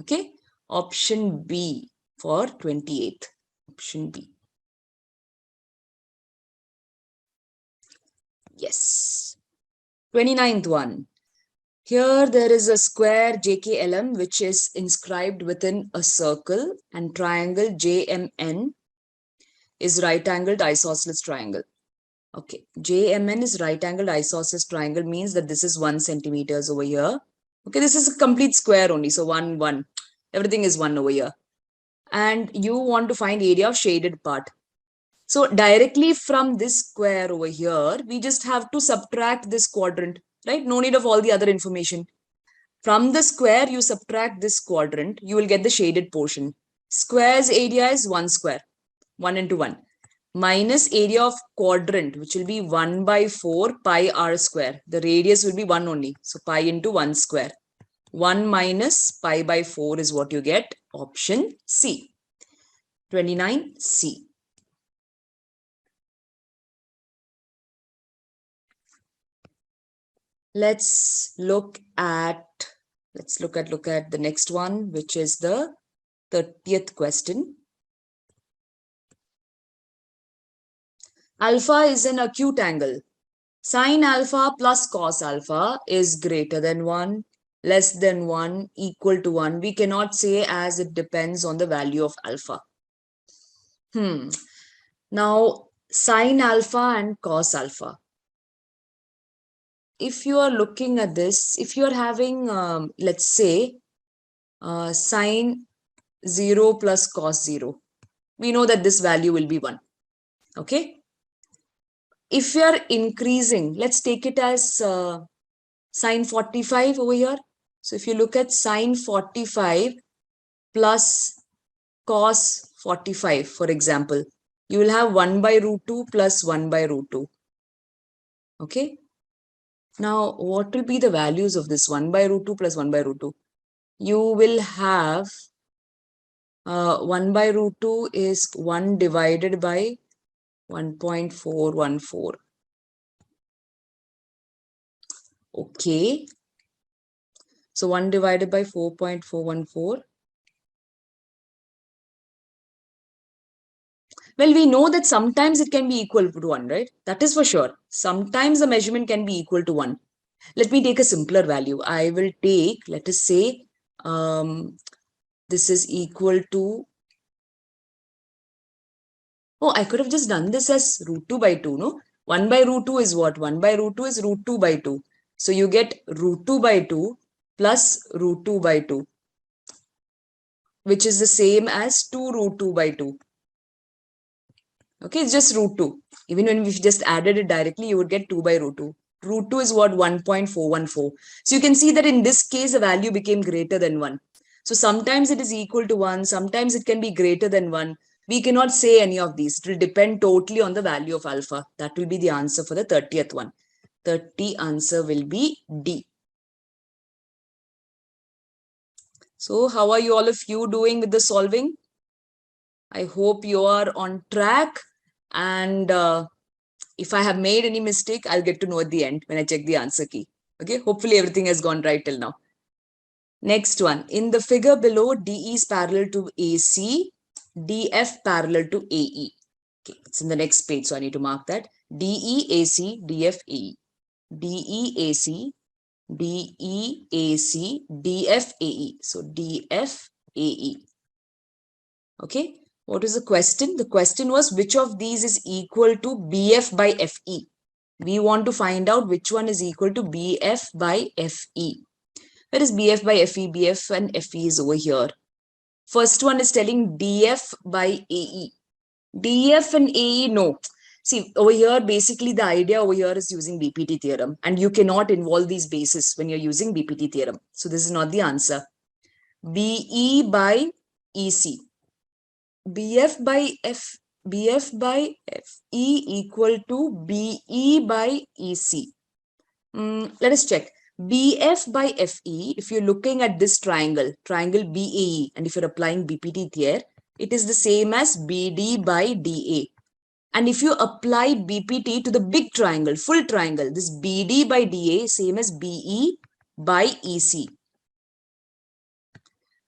Speaker 1: Okay. Option B for 28th. Option B. Yes. 29th one. Here there is a square JKLM which is inscribed within a circle and triangle JMN is right-angled isosceles triangle. Okay, JMN is right-angled isosceles triangle means that this is 1 centimeters over here. Okay, this is a complete square only. So 1, 1. Everything is 1 over here. And you want to find area of shaded part. So directly from this square over here, we just have to subtract this quadrant, right? No need of all the other information. From the square, you subtract this quadrant, you will get the shaded portion. Square's area is 1 square, 1 into 1, minus area of quadrant, which will be 1 by 4 pi r square. The radius will be 1 only. So pi into 1 square. 1 minus pi by 4 is what you get. Option C. 29C. Let's look at the next one, which is the 30th question. Alpha is an acute angle. Sine alpha plus cos alpha is greater than 1, less than 1, equal to 1. We cannot say, as it depends on the value of alpha. Now, sine alpha and cos alpha. If you are looking at this, if you are having, let's say, sine 0 plus cos 0, we know that this value will be 1. Okay. If you are increasing, let's take it as sine 45 over here. So if you look at sine 45 plus cos 45, for example, you will have 1 by root 2 plus 1 by root 2. Okay. Now, what will be the values of this 1 by root 2 plus 1 by root 2? You will have 1 by root 2 is 1 divided by 1.414. Okay. So 1 divided by 4.414. Well, we know that sometimes it can be equal to 1, right? That is for sure. Sometimes the measurement can be equal to 1. Let me take a simpler value. I will take, let us say, this is equal to, oh, I could have just done this as root 2 by 2, no? 1 by root 2 is what? 1 by root 2 is root 2 by 2. So you get root 2 by 2 plus root 2 by 2, which is the same as 2 root 2 by 2. Okay, it's just root 2. Even when we just added it directly, you would get 2 by root 2. Root 2 is what? 1.414. So you can see that in this case, the value became greater than 1. So sometimes it is equal to 1. Sometimes it can be greater than 1. We cannot say any of these. It will depend totally on the value of alpha. That will be the answer for the 30th one. 30 answer will be D. So how are you all of you doing with the solving? I hope you are on track. And if I have made any mistake, I'll get to know at the end when I check the answer key. Okay, hopefully everything has gone right till now. Next one, in the figure below, DE is parallel to AC, DF parallel to AE. Okay, it's in the next page, so I need to mark that. DE, AC, DF, AE. DE, AC, DE, AC, DF, AE. So DF, AE. Okay. What is the question? The question was, which of these is equal to BF by FE? We want to find out which one is equal to BF by FE. Where is BF by FE? BF and FE is over here. First one is telling DF by AE. DF and AE, no. See, over here, basically the idea over here is using BPT theorem, and you cannot involve these bases when you're using BPT theorem. So this is not the answer. BE by EC. BF by FE equal to BE by EC. Let us check. BF by FE, if you're looking at this triangle BAE, and if you're applying BPT here, it is the same as BD by DA. And if you apply BPT to the big triangle, full triangle, this BD by DA, same as BE by EC.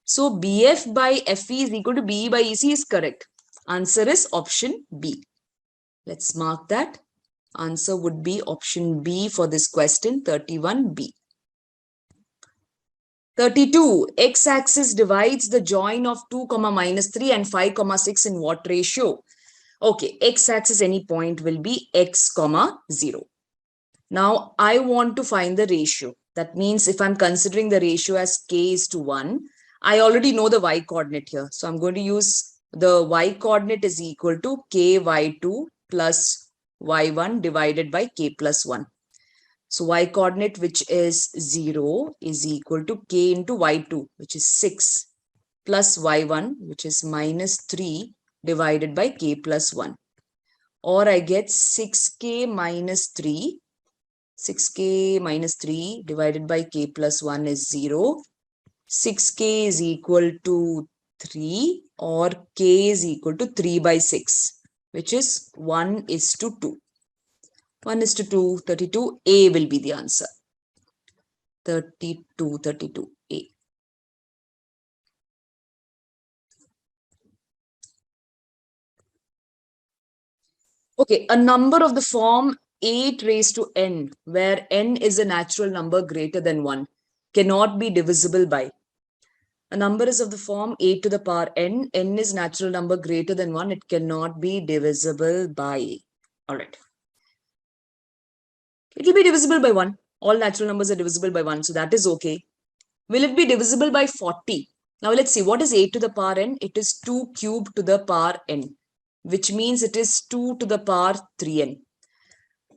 Speaker 1: So BF by FE is equal to BE by EC is correct. Answer is option B. Let's mark that. Answer would be option B for this question, 31B. 32. X-axis divides the join of 2, -3 and 5, 6 in what ratio? Okay, x-axis any point will be x comma 0. Now I want to find the ratio. That means if I'm considering the ratio as k is to 1, I already know the y coordinate here. So I'm going to use the y coordinate is equal to k y2 plus y1 divided by k plus 1. So y coordinate, which is 0, is equal to k into y2, which is 6, plus y1, which is minus 3 divided by k plus 1. Or I get 6k minus 3. 6k minus 3 divided by k plus 1 is 0. 6k is equal to 3, or k is equal to 3 by 6, which is 1 is to 2. 1 is to 2, 32. A will be the answer. 32, A. Okay, a number of the form 8 raised to n, where n is a natural number greater than 1, cannot be divisible by. A number is of the form 8 to the power n. N is natural number greater than 1. It cannot be divisible by. All right. It will be divisible by 1. All natural numbers are divisible by 1. So that is okay. Will it be divisible by 40? Now let's see. What is 8 to the power n? It is 2 cubed to the power n, which means it is 2 to the power 3n.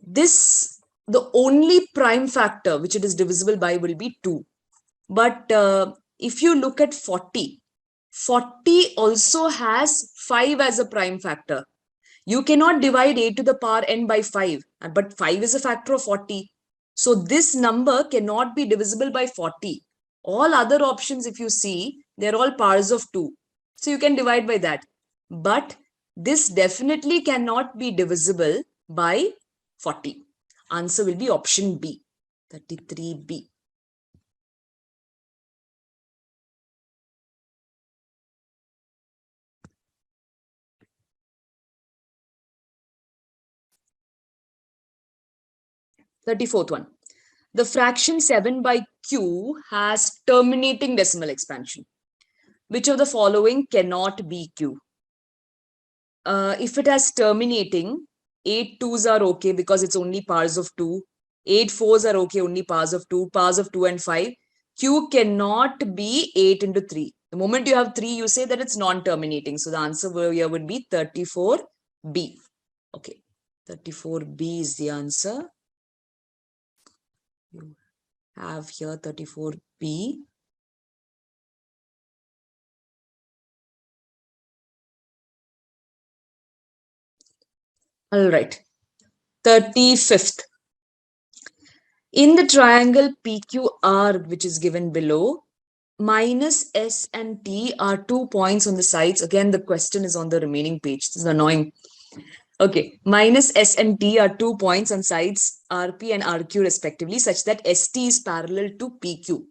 Speaker 1: This, the only prime factor which it is divisible by will be 2. But if you look at 40, 40 also has 5 as a prime factor. You cannot divide 8 to the power n by 5, but 5 is a factor of 40. So this number cannot be divisible by 40. All other options, if you see, they're all powers of 2. So you can divide by that. But this definitely cannot be divisible by 40. Answer will be option B, 33B. Thirty-fourth one. The fraction 7 by q has terminating decimal expansion. Which of the following cannot be q? If it has terminating, 8 2s are okay because it's only powers of 2. 8 4s are okay, only powers of 2. Powers of 2 and 5. Q cannot be 8 into 3. The moment you have 3, you say that it's non-terminating. So the answer here would be 34B. Okay, 34B is the answer. You have here 34B. All right, 35th. In the triangle PQR, which is given below, minus S and T are 2 points on the sides. Again, the question is on the remaining page. This is annoying. Okay, minus S and T are 2 points on sides RP and RQ respectively, such that ST is parallel to PQ.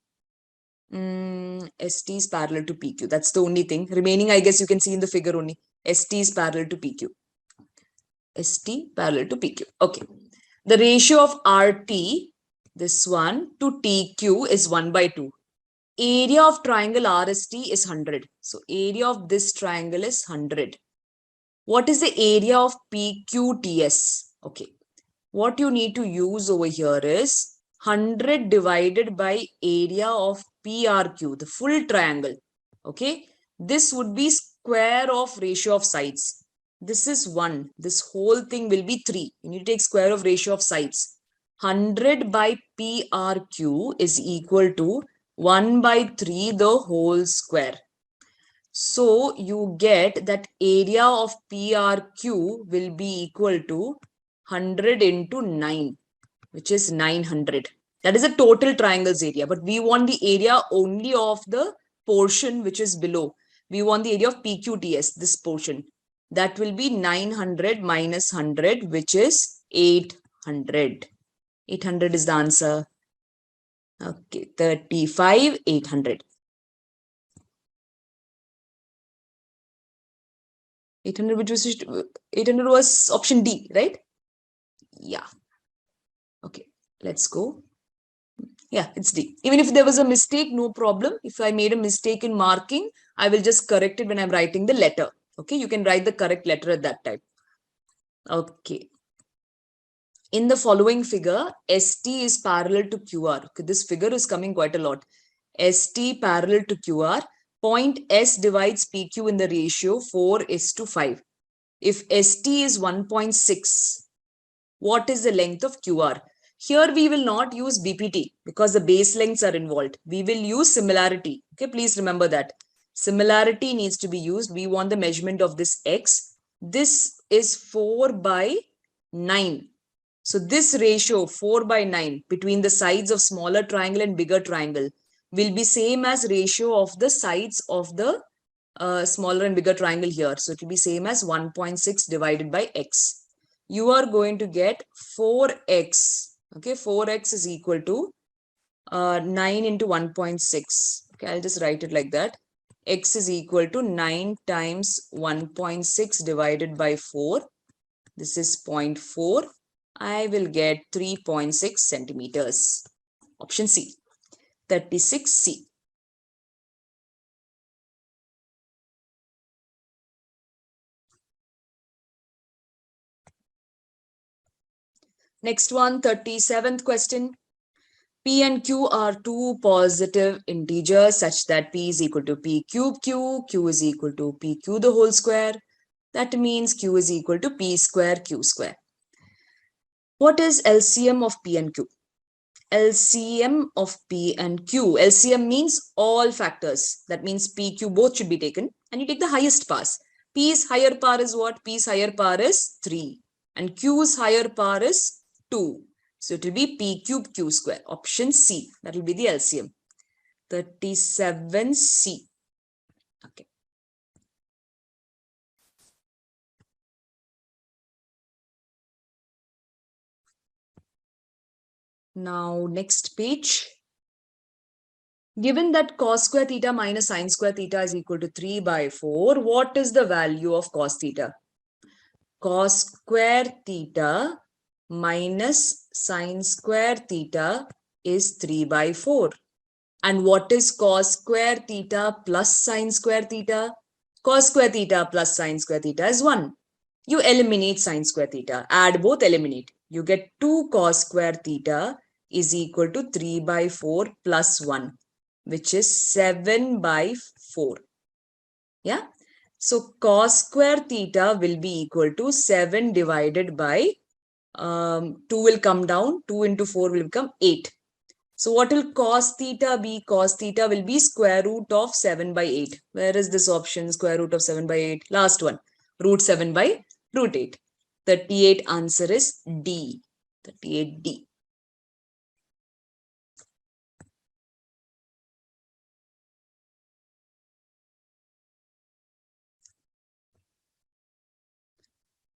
Speaker 1: ST is parallel to PQ. That's the only thing. Remaining, I guess you can see in the figure only. ST is parallel to PQ. ST parallel to PQ. Okay. The ratio of RT, this one, to TQ is 1 by 2. Area of triangle RST is 100. So area of this triangle is 100. What is the area of PQTS? Okay. What you need to use over here is 100 divided by area of PRQ, the full triangle. Okay. This would be square of ratio of sides. This is 1. This whole thing will be 3. You need to take square of ratio of sides. 100 by PRQ is equal to 1 by 3 the whole square. So you get that area of PRQ will be equal to 100 into 9, which is 900. That is a total triangle's area, but we want the area only of the portion which is below. We want the area of PQTS, this portion. That will be 900 minus 100, which is 800. 800 is the answer. Okay, 35, 800. 800, which was 800 was option D, right? Yeah. Okay, let's go. Yeah, it's D. Even if there was a mistake, no problem. If I made a mistake in marking, I will just correct it when I'm writing the letter. Okay, you can write the correct letter at that time. Okay. In the following figure, ST is parallel to QR. Okay, this figure is coming quite a lot. ST parallel to QR. Point S divides PQ in the ratio 4:5. If ST is 1.6, what is the length of QR? Here we will not use BPT because the base lengths are involved. We will use similarity. Okay, please remember that. Similarity needs to be used. We want the measurement of this X. This is 4/9. So this ratio 4/9 between the sides of smaller triangle and bigger triangle will be same as ratio of the sides of the smaller and bigger triangle here. So it will be same as 1.6 divided by X. You are going to get 4X. Okay, 4X is equal to 9 into 1.6. Okay, I'll just write it like that. X is equal to 9 times 1.6 divided by 4. This is 0.4. I will get 3.6 centimeters. Option C. 36C. Next one, 37th question. P and Q are two positive integers such that P is equal to P cube Q, Q is equal to PQ the whole square. That means Q is equal to P square Q square. What is LCM of P and Q? LCM of P and Q. LCM means all factors. That means P, Q both should be taken and you take the highest powers. P's higher power is what? P's higher power is 3 and Q's higher power is 2. So it will be P cube Q square. Option C. That will be the LCM. 37C. Okay. Now next page. Given that cos square theta minus sine square theta is equal to 3/4, what is the value of cos theta? Cos square theta minus sine square theta is 3/4. And what is cos square theta plus sine square theta? Cos square theta plus sine square theta is 1. You eliminate sine square theta. Add both, eliminate. You get 2 cos square theta is equal to 3/4 plus 1, which is 7/4. Yeah. So cos square theta will be equal to 7 divided by 2 will come down. 2 into 4 will become 8. So what will cos theta be? Cos theta will be square root of 7/8. Where is this option? Square root of 7/8. Last one. Root 7/8. 38 answer is D. 38D.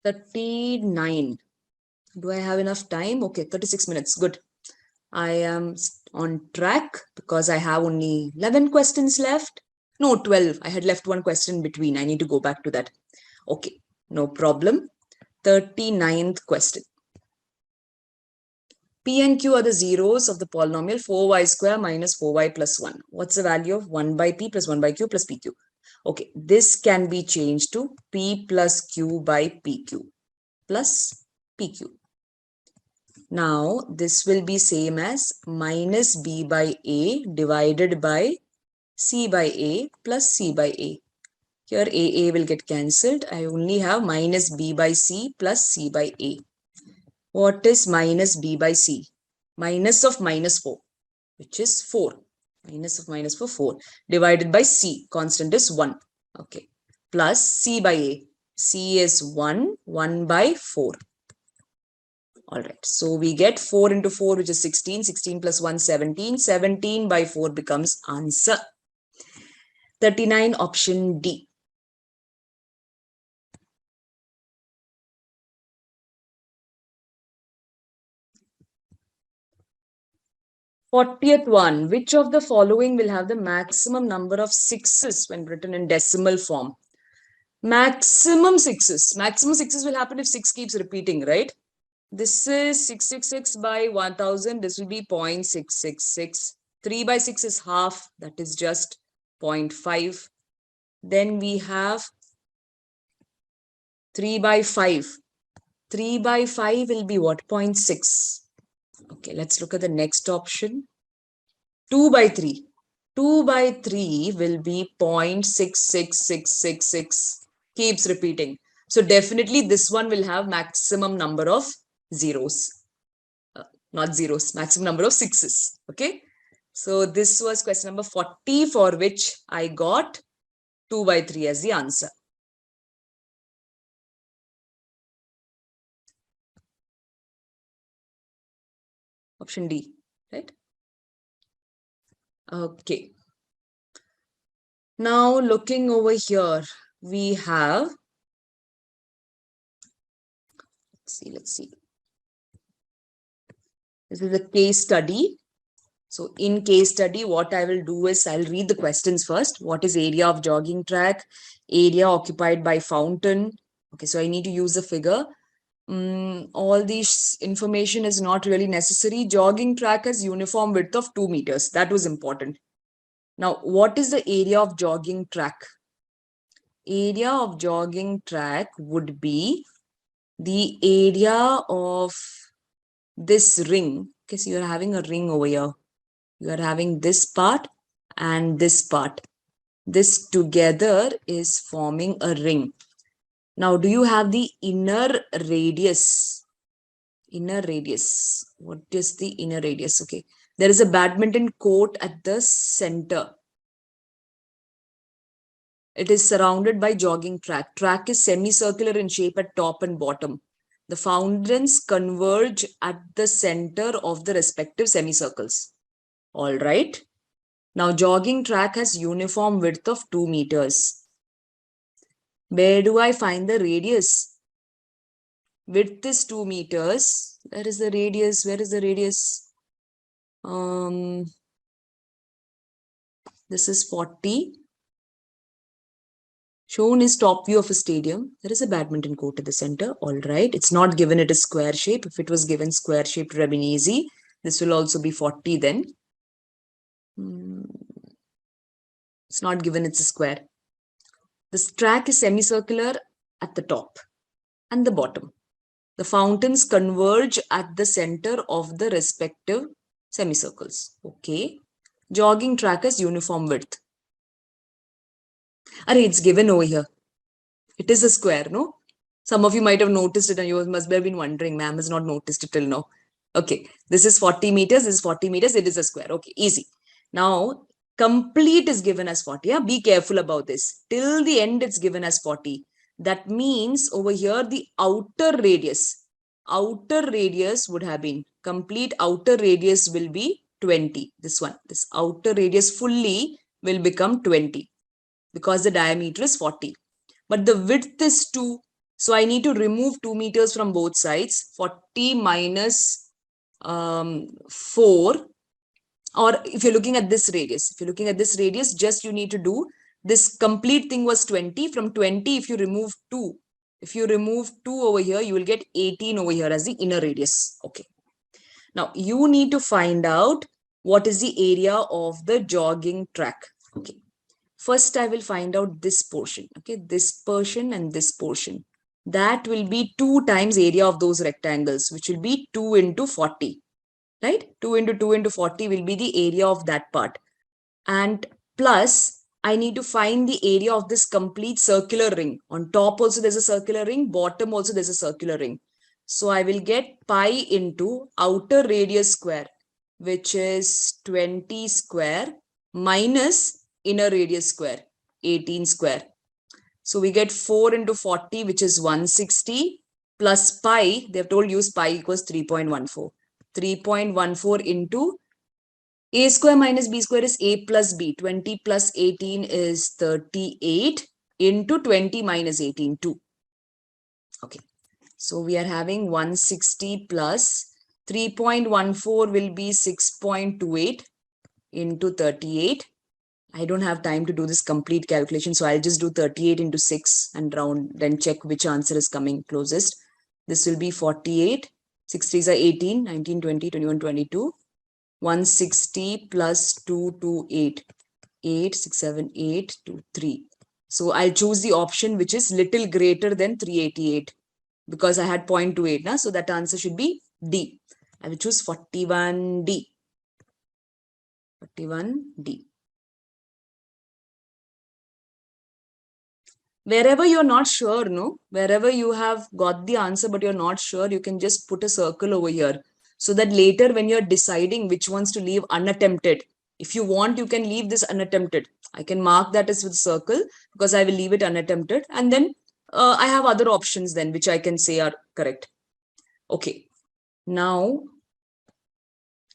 Speaker 1: $39. Do I have enough time? Okay, 36 minutes. Good. I am on track because I have only 11 questions left. No, 12. I had left one question between. I need to go back to that. Okay, no problem. 39th question. P and Q are the zeros of the polynomial 4y square minus 4y plus 1. What's the value of 1 by P plus 1 by Q plus PQ? Okay, this can be changed to P plus Q by PQ plus PQ. Now, this will be same as minus B by A divided by C by A plus C by A. Here AA will get cancelled. I only have minus B by C plus C by A. What is minus B by C? Minus of minus 4, which is 4. Minus of minus 4, divided by C. Constant is 1. Okay. Plus C by A. C is 1, 1 by 4. All right. So we get 4 into 4, which is 16. 16 plus 1, 17. 17/4 becomes answer. 39, option D. 40th one. Which of the following will have the maximum number of 6s when written in decimal form? Maximum 6s. Maximum 6s will happen if 6 keeps repeating, right? This is 666 by 1000. This will be 0.666. 3 by 6 is half. That is just 0.5. Then we have 3/5. 3 by 5 will be what? 0.6. Okay, let's look at the next option. 2 by 3. 2 by 3 will be 0.66666. Keeps repeating. So definitely this one will have maximum number of zeros. Not zeros, maximum number of sixes. Okay. So this was question number 40, for which I got 2 by 3 as the answer. Option D, right? Okay. Now looking over here, we have, let's see. This is a case study. So in case study, what I will do is I'll read the questions first. What is area of jogging track? Area occupied by fountain. Okay, so I need to use a figure. All this information is not really necessary. Jogging track has uniform width of 2 meters. That was important. Now, what is the area of jogging track? Area of jogging track would be the area of this ring. Okay, so you're having a ring over here. You are having this part and this part. This together is forming a ring. Now, do you have the inner radius? Inner radius. What is the inner radius? Okay. There is a badminton court at the center. It is surrounded by jogging track. Track is semicircular in shape at top and bottom. The fountains converge at the center of the respective semicircles. All right. Now, jogging track has uniform width of 2 meters. Where do I find the radius? Width is 2 meters. Where is the radius? Where is the radius? This is 40. Shown is top view of a stadium. There is a badminton court at the center. All right. It's not given it a square shape. If it was given square shape, it would have been easy. This will also be 40 then. It's not given it's a square. This track is semicircular at the top and the bottom. The fountains converge at the center of the respective semicircles. Okay. Jogging track has uniform width. Array, it's given over here. It is a square, no? Some of you might have noticed it and you must have been wondering, ma'am has not noticed it till now. Okay, this is 40 meters, this is 40 meters, it is a square. Okay, easy. Now, complete is given as 40. Yeah? Be careful about this. Till the end, it's given as 40. That means over here, the outer radius would have been, complete outer radius will be 20. This one, this outer radius fully will become 20 because the diameter is 40. But the width is 2. So I need to remove 2 meters from both sides. 40 minus 4. Or if you're looking at this radius, just you need to do this complete thing was 20. From 20, if you remove 2, over here, you will get 18 over here as the inner radius. Okay. Now you need to find out what is the area of the jogging track. Okay. First, I will find out this portion. Okay. This portion and this portion. That will be 2 times area of those rectangles, which will be 2 into 40. Right? 2 into 2 into 40 will be the area of that part. And plus, I need to find the area of this complete circular ring. On top also there's a circular ring. Bottom also there's a circular ring. So I will get pi into outer radius square, which is 20 square minus inner radius square, 18 square. So we get 4 into 40, which is 160 plus pi. They've told use pi equals 3.14. 3.14 into a square minus b square is a plus b. 20 plus 18 is 38 into 20 minus 18, 2. Okay. So we are having 160 plus 3.14 will be 6.28 into 38. I don't have time to do this complete calculation. So I'll just do 38 into 6 and round, then check which answer is coming closest. This will be 48. 6 3s are 18, 19, 20, 21, 22. 160 plus 228. 8, 6, 7, 8, 2, 3. So I'll choose the option which is little greater than 388. because I had 0.28. Na? So that answer should be D. I will choose 41D. 41D. Wherever you're not sure, no, wherever you have got the answer but you're not sure, you can just put a circle over here, so that later when you're deciding which ones to leave unattempted, if you want, you can leave this unattempted. I can mark that as with circle because I will leave it unattempted, and then I have other options then which I can say are correct. Okay. Now,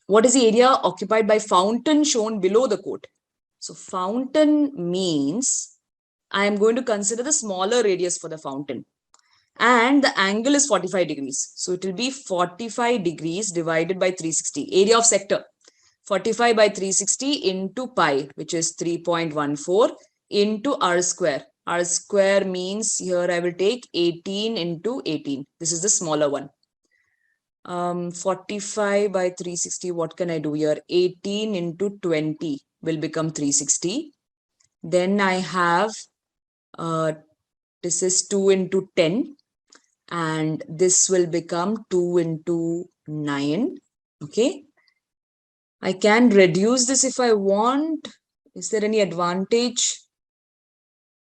Speaker 1: what is the area occupied by fountain shown below the quote? So fountain means I am going to consider the smaller radius for the fountain, and the angle is 45 degrees. So it will be 45 degrees divided by 360. Area of sector, 45 by 360 into pi, which is 3.14 into r square. R square means here I will take 18 into 18. This is the smaller one. 45 by 360, what can I do here? 18 into 20 will become 360. Then I have, this is 2 into 10. And this will become 2 into 9. Okay. I can reduce this if I want. Is there any advantage?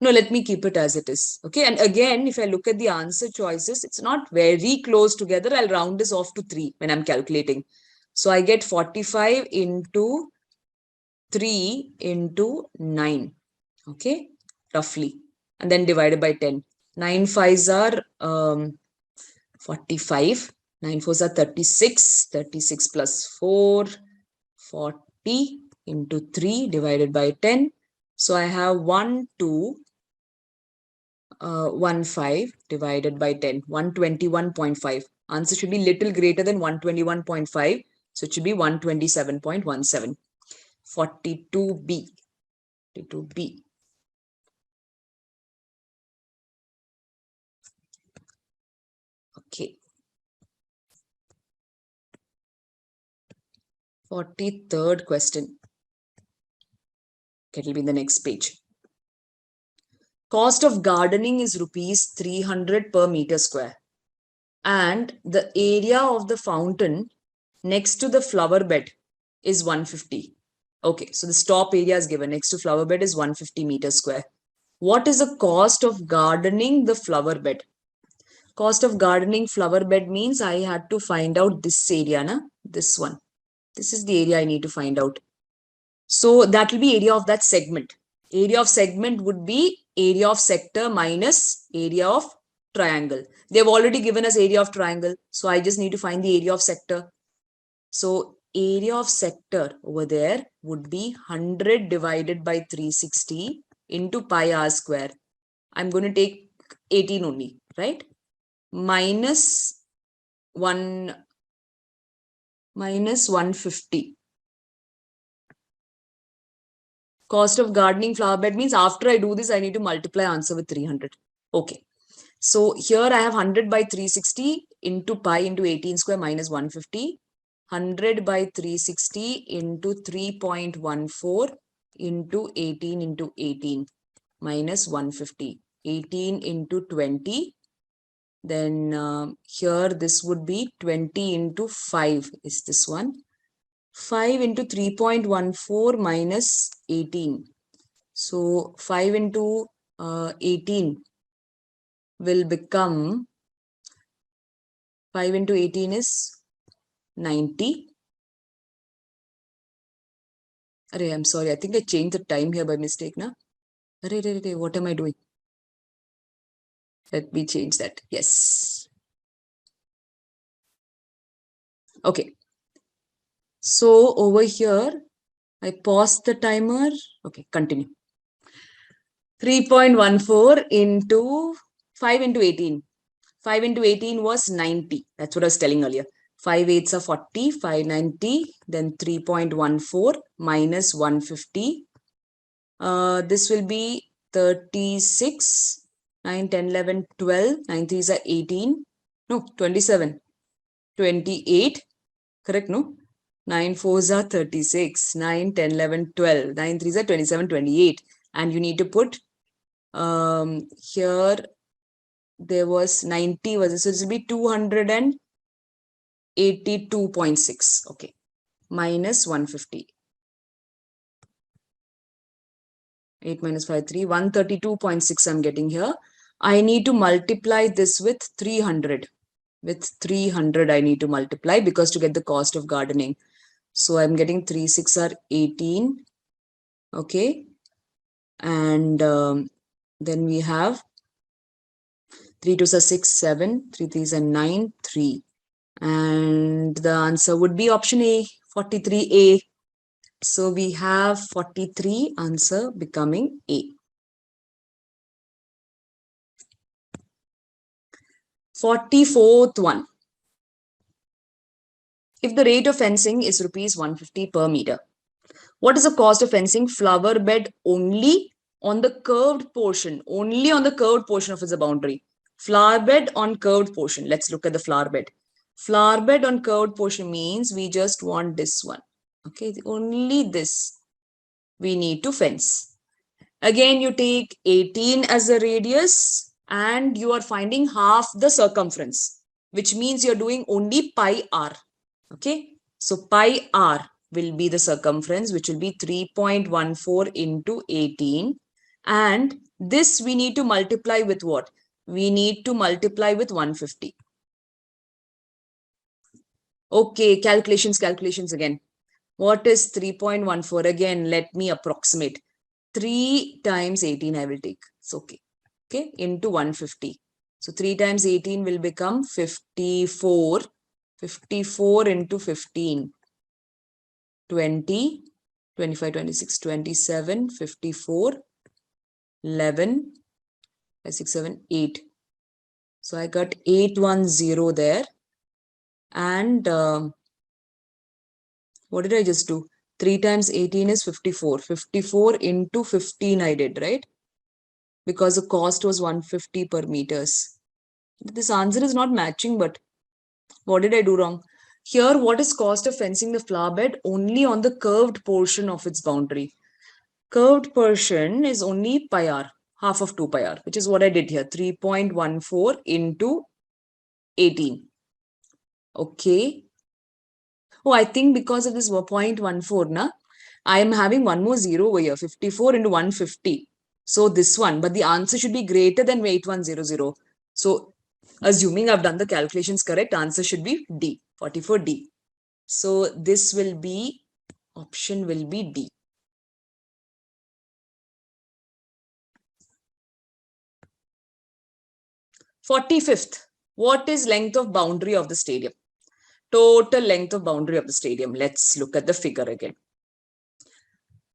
Speaker 1: No, let me keep it as it is. Okay. And again, if I look at the answer choices, it's not very close together. I'll round this off to 3 when I'm calculating. So I get 45 into 3 into 9. Okay. Roughly. And then divided by 10. 9 5s are 45. 9 4s are 36. 36 plus 4, 40 into 3 divided by 10. So I have 1, 2, 1, 5 divided by 10. 121.5. Answer should be little greater than 121.5. So it should be 127.17. 42B. 42B. Okay. 43rd question. It will be in the next page. Cost of gardening is rupees 300 per meter square. And the area of the fountain next to the flower bed is 150. Okay, so the stop area is given. Next to flower bed is 150 meters square. What is the cost of gardening the flower bed? Cost of gardening flower bed means I had to find out this area, na? This one. This is the area I need to find out. So that will be area of that segment. Area of segment would be area of sector minus area of triangle. They've already given us area of triangle. So I just need to find the area of sector. So area of sector over there would be 100 divided by 360 into pi r square. I'm going to take 18 only, right? Minus 150. Cost of gardening flower bed means after I do this, I need to multiply answer with 300. Okay. So here I have 100 by 360 into pi into 18 square minus 150. 100 by 360 into 3.14 into 18 into 18 minus 150. 18 into 20. Then here this would be 20 into 5 is this one. 5 into 3.14 minus 18. So 5 into 18 will become, 5 into 18 is 90. I'm sorry. I think I changed the time here by mistake. Na? What am I doing? Let me change that. Yes. Okay. So over here, I pause the timer. Okay, continue. 3.14 into 5 into 18. 5 into 18 was 90. That's what I was telling earlier. 5 8s are 40, 590, then 3.14 minus 150. This will be 36, 9, 10, 11, 12, 9 3s are 18. No, 27, 28. Correct, no? 9 4s are 36, 9, 10, 11, 12, 9 3s are 27, 28. And you need to put here there was 90 was, so this will be 282.6. Okay. Minus 150. 8 minus 5, 3. 132.6 I'm getting here. I need to multiply this with 300. With 300 I need to multiply because to get the cost of gardening. So I'm getting 3 6 are 18. Okay. And then we have 3 2s are 6, 7. 3 3s are 9, 3. And the answer would be option A, 43A. So we have 43 answer becoming A. 44th one. If the rate of fencing is rupees 150 per meter, what is the cost of fencing flower bed only on the curved portion? Only on the curved portion of its boundary. Flower bed on curved portion. Let's look at the flower bed. Flower bed on curved portion means we just want this one. Okay, only this we need to fence. Again, you take 18 as the radius and you are finding half the circumference, which means you're doing only pi r. Okay, so pi r will be the circumference, which will be 3.14 into 18. And this we need to multiply with what? We need to multiply with 150. Okay, calculations again. What is 3.14? Again, let me approximate. 3 times 18 I will take. It's okay. Okay, into 150. So 3 times 18 will become 54. 54 into 15. 20, 25, 26, 27, 54, 11, 5, 6, 7, 8. So I got 810 there. And what did I just do? 3 times 18 is 54. 54 into 15 I did, right? Because the cost was 150 per meters. This answer is not matching, but what did I do wrong? Here, what is cost of fencing the flower bed? Only on the curved portion of its boundary. Curved portion is only pi r, half of 2 pi r, which is what I did here. 3.14 into 18. Okay. Oh, I think because of this 0.14, na, I am having one more zero over here. 54 into 150. So this one, but the answer should be greater than 8100. So assuming I've done the calculations correct, answer should be D, 44D. So this will be, option will be D. Forty-fifth, what is length of boundary of the stadium? Total length of boundary of the stadium. Let's look at the figure again.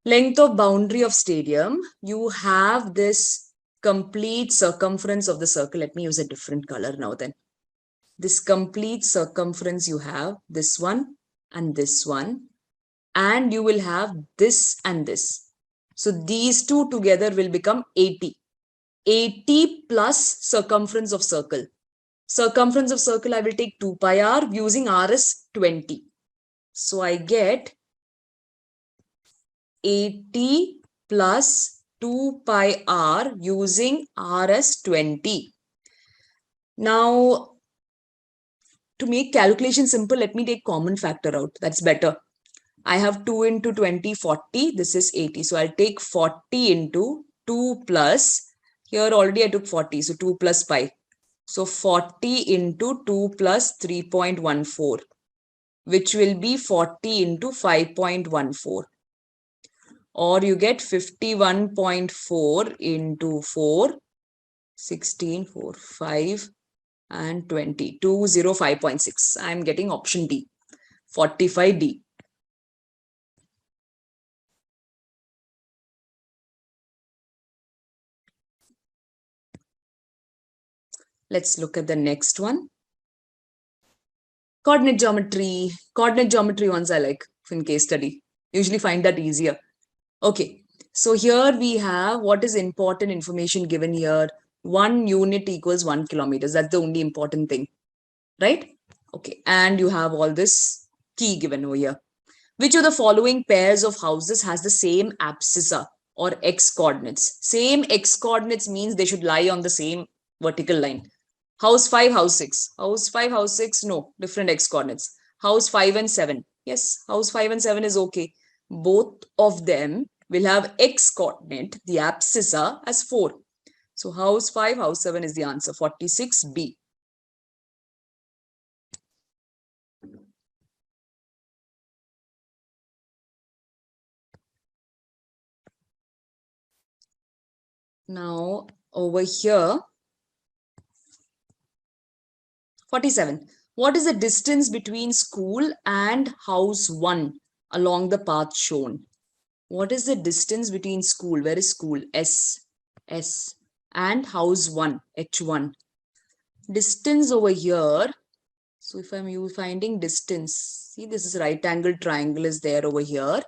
Speaker 1: Length of boundary of stadium, you have this complete circumference of the circle. Let me use a different color now then. This complete circumference you have, this one and this one, and you will have this and this. So these two together will become 80. 80 plus circumference of circle. Circumference of circle, I will take 2 pi r using r is 20. So I get 80 plus 2 pi r using r as 20. Now, to make calculation simple, let me take common factor out. That's better. I have 2 into 20, 40. This is 80. So I'll take 40 into 2 plus, here already I took 40. So 2 plus pi. So 40 into 2 plus 3.14, which will be 40 into 5.14. Or you get 51.4 into 4, 16, 4, 5 and 20, 205.6. I'm getting option D, 45D. Let's look at the next one. Coordinate geometry. Coordinate geometry ones I like in case study. Usually find that easier. Okay. So here we have what is important information given here. 1 unit equals 1 kilometers. That's the only important thing. Right? Okay. And you have all this key given over here. Which of the following pairs of houses has the same abscissa or x coordinates? Same x coordinates means they should lie on the same vertical line. House 5, house 6. House 5, house 6, no, different x coordinates. House 5 and 7. Yes, house 5 and 7 is okay. Both of them will have x coordinate, the abscissa, as 4. So house 5, house 7 is the answer, 46B. Now over here, 47. What is the distance between school and house 1 along the path shown? What is the distance between school? Where is school? S, and house 1, H1. Distance over here. So if I'm finding distance, see this is right angle triangle is there over here.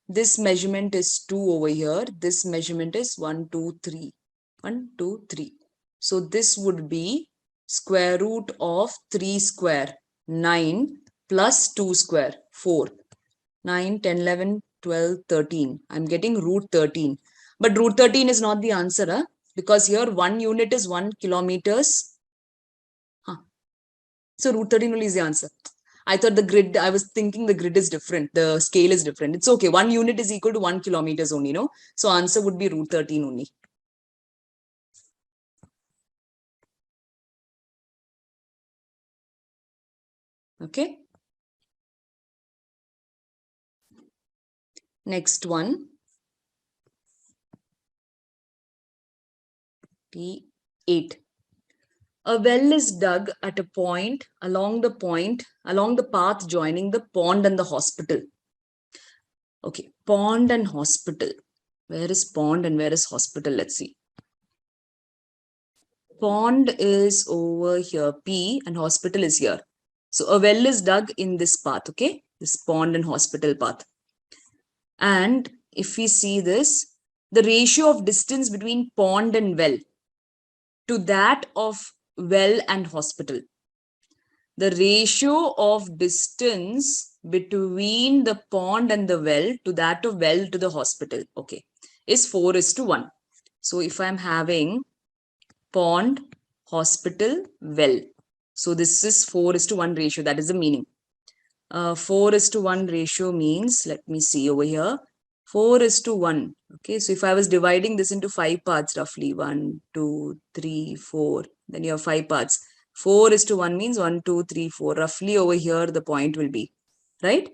Speaker 1: This measurement is 2 over here. This measurement is 1, 2, 3. 1, 2, 3. So this would be square root of 3 square, 9 plus 2 square, 4. 9, 10, 11, 12, 13. I'm getting root 13. But root 13 is not the answer, huh? Because here 1 unit is 1 kilometers. Huh. So root 13 only is the answer. I thought the grid, I was thinking the grid is different. The scale is different. It's okay. 1 unit is equal to 1 kilometers only, no? So answer would be root 13 only. Okay. Next one. P8. A well is dug at a point, along the path joining the pond and the hospital. Okay, pond and hospital. Where is pond and where is hospital? Let's see. Pond is over here, P, and hospital is here. So a well is dug in this path, okay? This pond and hospital path. And if we see this, the ratio of distance between pond and well to that of well and hospital. The ratio of distance between the pond and the well to that of well to the hospital, okay, is 4:1. So if I'm having pond, hospital, well, so this is 4:1 ratio. That is the meaning. 4:1 ratio means, let me see over here, 4:1. Okay, so if I was dividing this into 5 parts roughly, 1, 2, 3, 4, then you have 5 parts. 4:1 means 1, 2, 3, 4. Roughly over here, the point will be, right?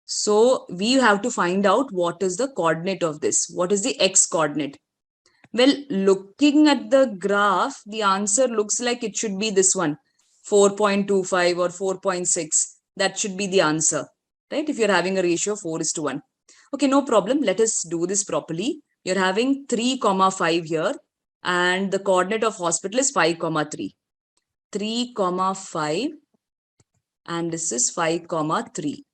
Speaker 1: So we have to find out what is the coordinate of this. What is the x coordinate? Well, looking at the graph, the answer looks like it should be this one, 4.25 or 4.6. That should be the answer, right? If you're having a ratio of 4:1. Okay, no problem. Let us do this properly. You're having 3,5 here, and the coordinate of hospital is 5,3. 3,5, and this is 5,3.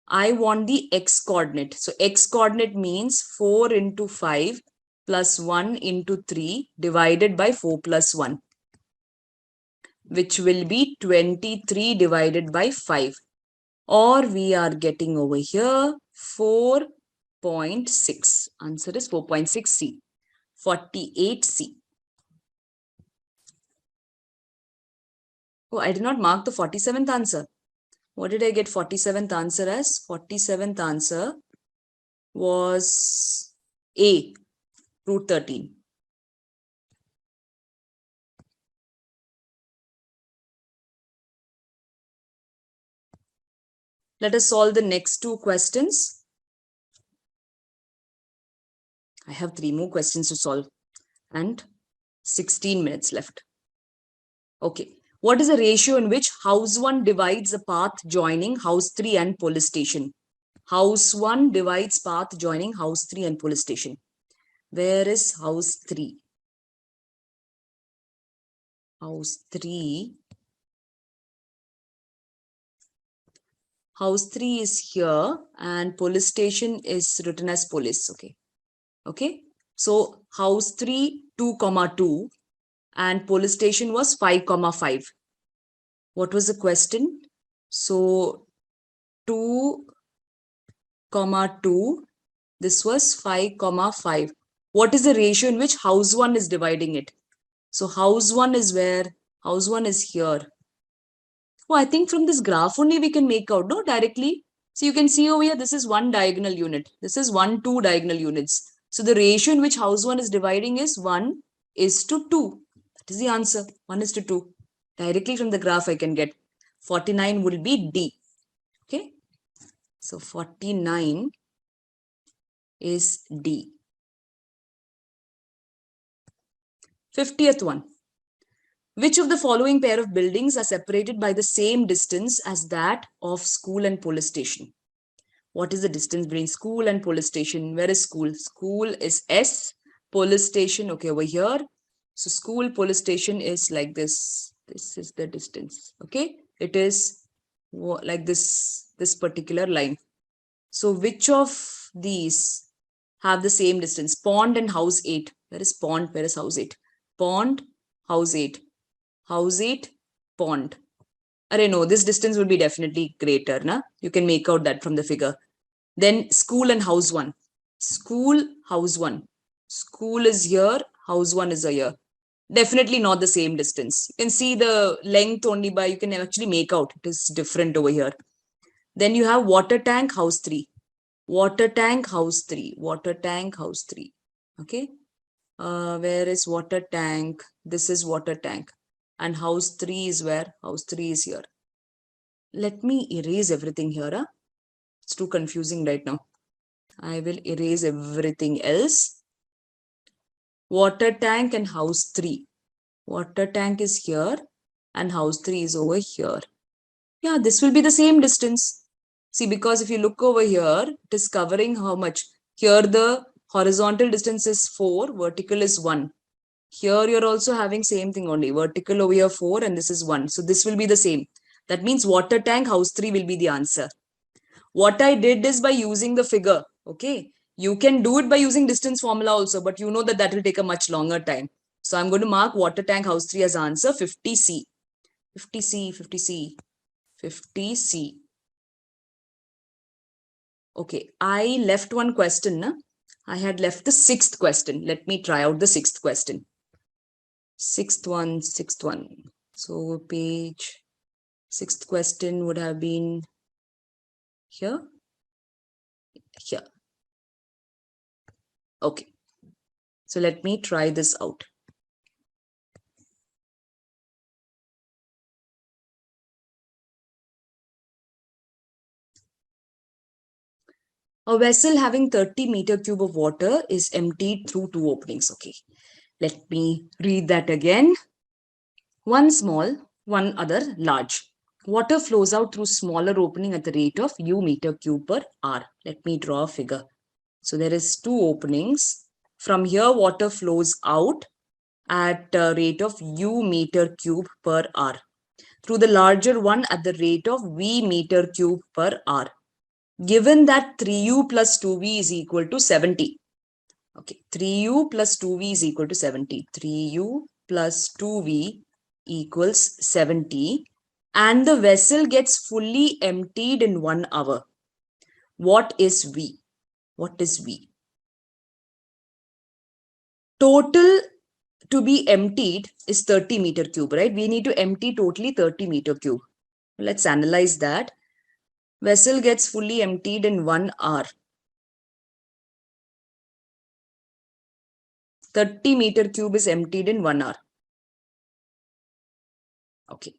Speaker 1: I want the x coordinate. So x coordinate means 4 into 5 plus 1 into 3 divided by 4 plus 1, which will be 23 divided by 5. Or we are getting over here 4.6. Answer is 4.6C. 48C. Oh, I did not mark the 47th answer. What did I get 47th answer as? 47th answer was A, root 13. Let us solve the next 2 questions. I have 3 more questions to solve and 16 minutes left. Okay. What is the ratio in which house 1 divides a path joining house 3 and police station? House 1 divides path joining house 3 and police station. Where is house 3? House 3. House 3 is here and police station is written as police. Okay. Okay. So house 3, 2,2 and police station was 5,5. What was the question? So 2,2, this was 5,5. What is the ratio in which house 1 is dividing it? So house 1 is where? House 1 is here. Oh, I think from this graph only we can make out, no, directly. So you can see over here, this is one diagonal unit. This is 2 diagonal units. So the ratio in which house 1 is dividing is 1:2. That is the answer, 1:2. Directly from the graph I can get 49 will be D. Okay. So 49 is D. 50th one. Which of the following pair of buildings are separated by the same distance as that of school and police station? What is the distance between school and police station? Where is school? School is S, police station, okay, over here. So school, police station is like this. This is the distance, okay? It is like this particular line. So which of these have the same distance? Pond and house 8. Where is pond? Where is house 8? Pond, house 8. House 8, pond. Array, no, this distance would be definitely greater, na? You can make out that from the figure. Then school and house 1. School, house 1. School is here, house 1 is here. Definitely not the same distance. You can see the length only by, you can actually make out it is different over here. Then you have water tank, house 3. Water tank, house 3. Water tank, house 3. Okay. Where is water tank? This is water tank. And house 3 is where? House 3 is here. Let me erase everything here. Huh? It's too confusing right now. I will erase everything else. Water tank and house 3. Water tank is here and house 3 is over here. Yeah, this will be the same distance. See, because if you look over here, it is covering how much? Here the horizontal distance is 4, vertical is 1. Here you're also having same thing only. Vertical over here 4 and this is 1. So this will be the same. That means water tank, house 3 will be the answer. What I did is by using the figure. Okay. You can do it by using distance formula also, but you know that that will take a much longer time. So I'm going to mark water tank, house 3 as answer 50C. 50C, 50C, 50C. Okay. I left one question. Na? I had left the 6th question. Let me try out the 6th question. 6th one. So page 6th question would have been here. Here. Okay. So let me try this out. A vessel having 30 meter cube of water is emptied through 2 openings. Okay. Let me read that again. One small, one other large. Water flows out through smaller opening at the rate of U meter cube per hour. Let me draw a figure. So there is 2 openings. From here, water flows out at a rate of U meter cube per hour. Through the larger one at the rate of V meter cube per hour. Given that 3U plus 2V is equal to 70. Okay, 3U plus 2V is equal to 70. 3U plus 2V equals 70. And the vessel gets fully emptied in 1 hour. What is V? What is V? Total to be emptied is 30 meter cube, right? We need to empty totally 30 meter cube. Let's analyze that. Vessel gets fully emptied in 1 hour. 30 meter cube is emptied in 1 hour. Okay.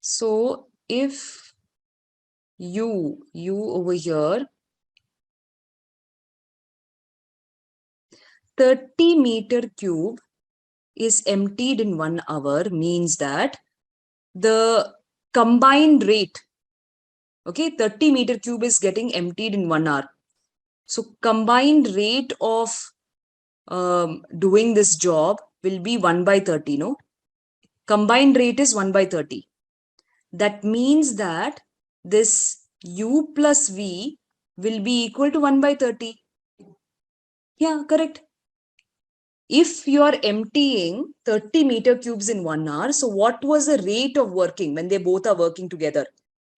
Speaker 1: So if U over here, 30 meter cube is emptied in 1 hour means that the combined rate, okay, 30 meter cube is getting emptied in 1 hour. So combined rate of doing this job will be 1/30, no? Combined rate is 1/30. That means that this U plus V will be equal to 1/30. Yeah, correct. If you are emptying 30 meter cubes in 1 hour, so what was the rate of working when they both are working together?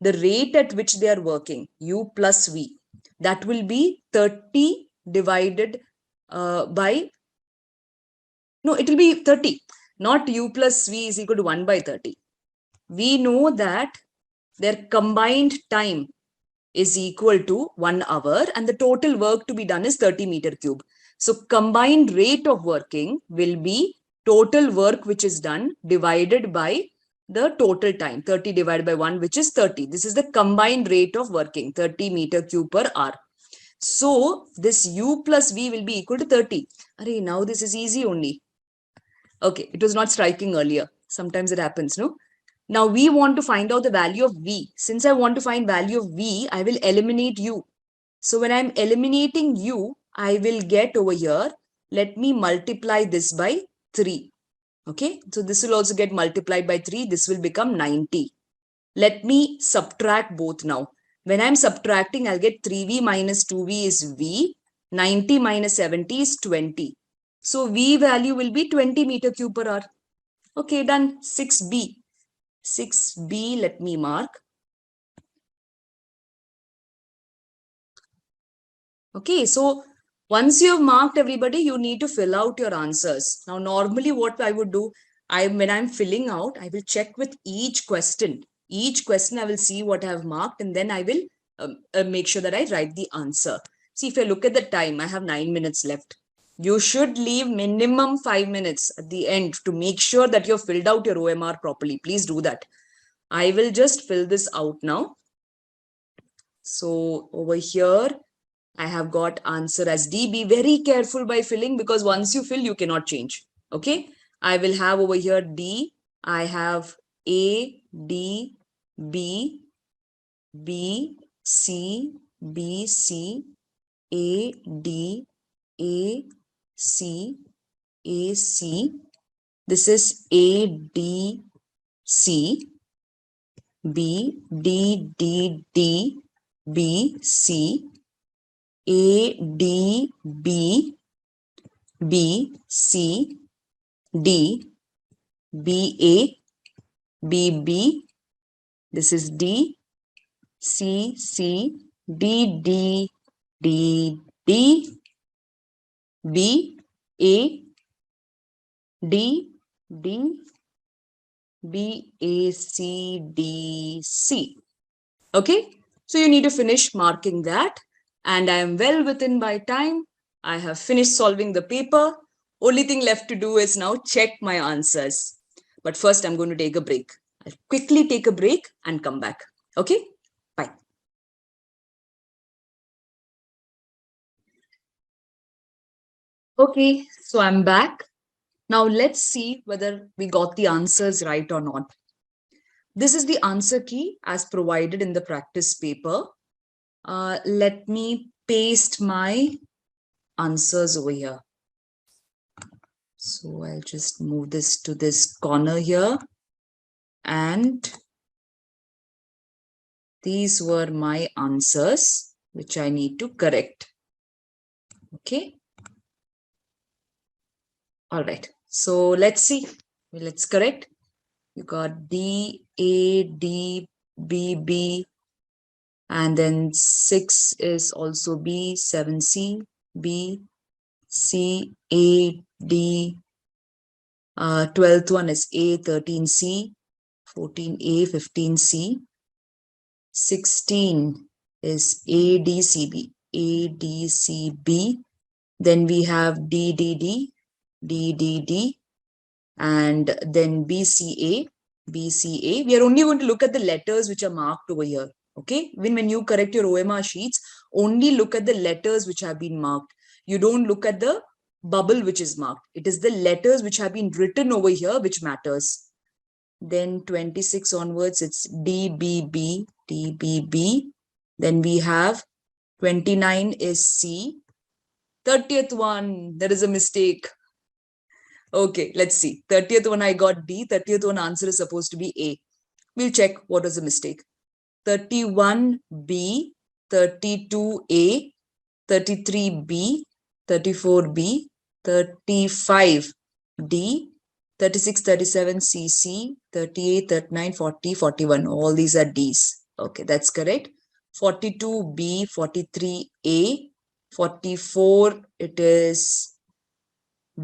Speaker 1: The rate at which they are working, U plus V, that will be 30 divided by, no, it will be 30, not u plus v is equal to 1 by 30. We know that their combined time is equal to 1 hour and the total work to be done is 30 meter cube. So combined rate of working will be total work which is done divided by the total time, 30 divided by 1, which is 30. This is the combined rate of working, 30 meter cube per hour. So this u plus v will be equal to 30. Array, now this is easy only. Okay, it was not striking earlier. Sometimes it happens, no? Now we want to find out the value of v. Since I want to find value of v, I will eliminate u. So when I'm eliminating u, I will get over here, let me multiply this by 3. Okay, so this will also get multiplied by 3. This will become 90. Let me subtract both now. When I'm subtracting, I'll get 3v minus 2v is v. 90 minus 70 is 20. So v value will be 20 meter cube per hour. Okay, done. 6b. 6b, let me mark. Okay, so once you have marked everybody, you need to fill out your answers. Now, normally what I would do, when I'm filling out, I will check with each question. Each question I will see what I have marked and then I will make sure that I write the answer. See, if I look at the time, I have 9 minutes left. You should leave minimum 5 minutes at the end to make sure that you've filled out your OMR properly. Please do that. I will just fill this out now. So over here, I have got answer as D. Be very careful by filling because once you fill, you cannot change. Okay. I will have over here D. I have A, D, B, B, C, B, C, A, D, A, C, A, C. This is A, D, C, B, D, D, D, B, C, A, D, B, B, C, D, B, A, B, B. This is D, C, C, D, D, D, D, B, A, D, D, B, A, C, D, C. Okay. So you need to finish marking that. And I am well within my time. I have finished solving the paper. Only thing left to do is now check my answers. But first, I'm going to take a break. I'll quickly take a break and come back. Okay? Bye. Okay, so I'm back. Now let's see whether we got the answers right or not. This is the answer key as provided in the practice paper. Let me paste my answers over here. So I'll just move this to this corner here. And these were my answers, which I need to correct. Okay. All right. So let's see. Let's correct. You got D, A, D, B, B. And then 6 is also B, 7C, B, C, A, D. 12th one is A, 13C, 14A, 15C. 16 is ADCB, ADCB. Then we have DDD, DDD, and then BCA, BCA. We are only going to look at the letters which are marked over here. Okay, when you correct your OMR sheets, only look at the letters which have been marked. You don't look at the bubble which is marked. It is the letters which have been written over here which matters. Then 26 onwards, it's DBB, DBB. Then we have 29 is C. 30th one, there is a mistake. Okay, let's see. 30th one I got D. 30th one answer is supposed to be A. We'll check what was the mistake. 31B, 32A, 33B, 34B, 35D, 36, 37, CC, 38, 39, 40, 41. All these are Ds. Okay, that's correct. 42B, 43A, 44, it is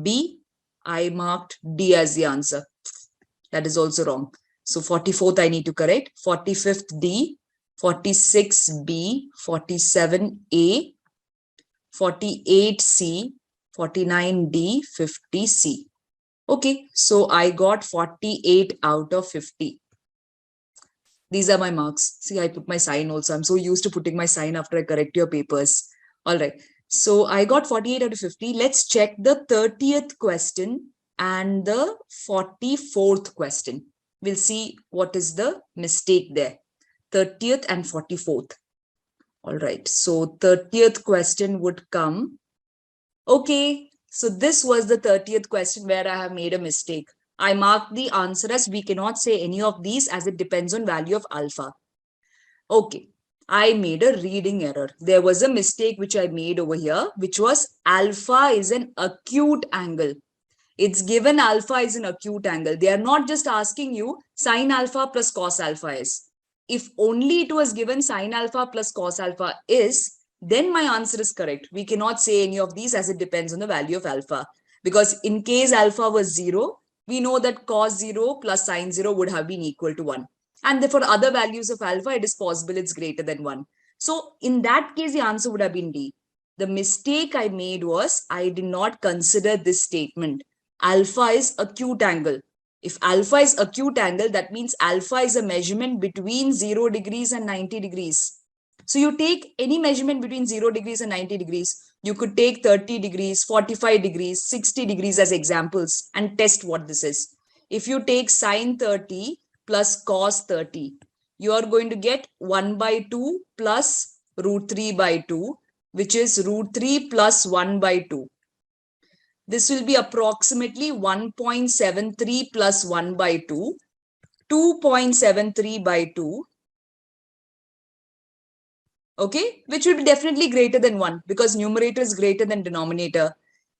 Speaker 1: B. I marked D as the answer. That is also wrong. So 44th I need to correct. 45th D, 46 B, 47 A, 48 C, 49 D, 50 C. Okay, so I got 48 out of 50. These are my marks. See, I put my sign also. I'm so used to putting my sign after I correct your papers. All right. So I got 48 out of 50. Let's check the 30th question and the 44th question. We'll see what is the mistake there. 30th and 44th. All right. So 30th question would come. Okay. So this was the 30th question where I have made a mistake. I marked the answer as we cannot say any of these as it depends on value of alpha. Okay, I made a reading error. There was a mistake which I made over here, which was alpha is an acute angle. It's given alpha is an acute angle. They are not just asking you sine alpha plus cos alpha is. If only it was given sine alpha plus cos alpha is, then my answer is correct. We cannot say any of these as it depends on the value of alpha. Because in case alpha was 0, we know that cos 0 plus sine 0 would have been equal to 1. And for other values of alpha, it is possible it's greater than 1. So in that case, the answer would have been D. The mistake I made was I did not consider this statement. Alpha is acute angle. If alpha is acute angle, that means alpha is a measurement between 0 degrees and 90 degrees. So you take any measurement between 0 degrees and 90 degrees. You could take 30 degrees, 45 degrees, 60 degrees as examples and test what this is. If you take sine 30 plus cos 30, you are going to get 1 by 2 plus root 3 by 2, which is root 3 plus 1 by 2. This will be approximately 1.73 plus 1 by 2, 2.73 by 2. Okay, which will be definitely greater than 1 because numerator is greater than denominator.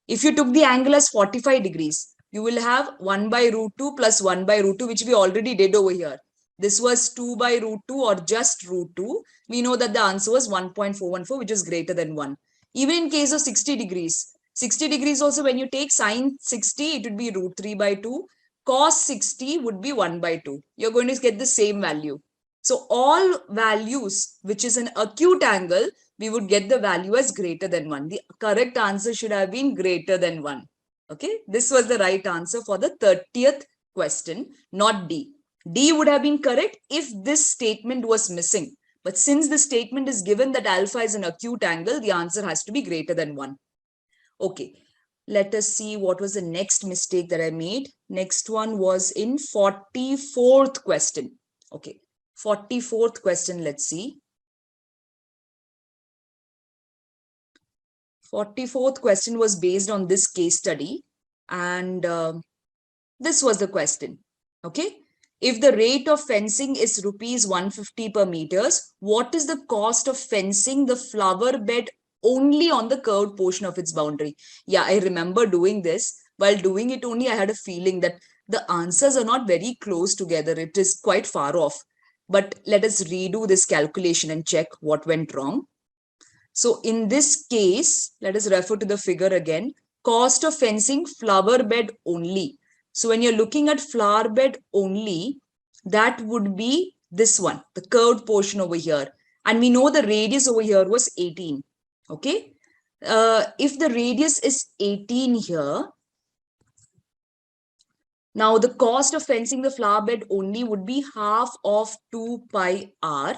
Speaker 1: If you took the angle as 45 degrees, you will have 1 by root 2 plus 1 by root 2, which we already did over here. This was 2 by root 2 or just root 2. We know that the answer was 1.414, which is greater than 1. Even in case of 60 degrees, 60 degrees also when you take sine 60, it would be root 3 by 2. Cos 60 would be 1 by 2. You're going to get the same value. So all values, which is an acute angle, we would get the value as greater than 1. The correct answer should have been greater than 1. Okay, this was the right answer for the 30th question, not D. D would have been correct if this statement was missing. But since the statement is given that alpha is an acute angle, the answer has to be greater than 1. Okay, let us see what was the next mistake that I made. Next one was in 44th question. Okay, 44th question, let's see. 44th question was based on this case study. And this was the question. Okay. If the rate of fencing is rupees 150 per meters, what is the cost of fencing the flower bed only on the curved portion of its boundary? Yeah, I remember doing this. While doing it only, I had a feeling that the answers are not very close together. It is quite far off. But let us redo this calculation and check what went wrong. So in this case, let us refer to the figure again. Cost of fencing flower bed only. So when you're looking at flower bed only, that would be this one, the curved portion over here. And we know the radius over here was 18. Okay. If the radius is 18 here, now the cost of fencing the flower bed only would be half of 2 pi r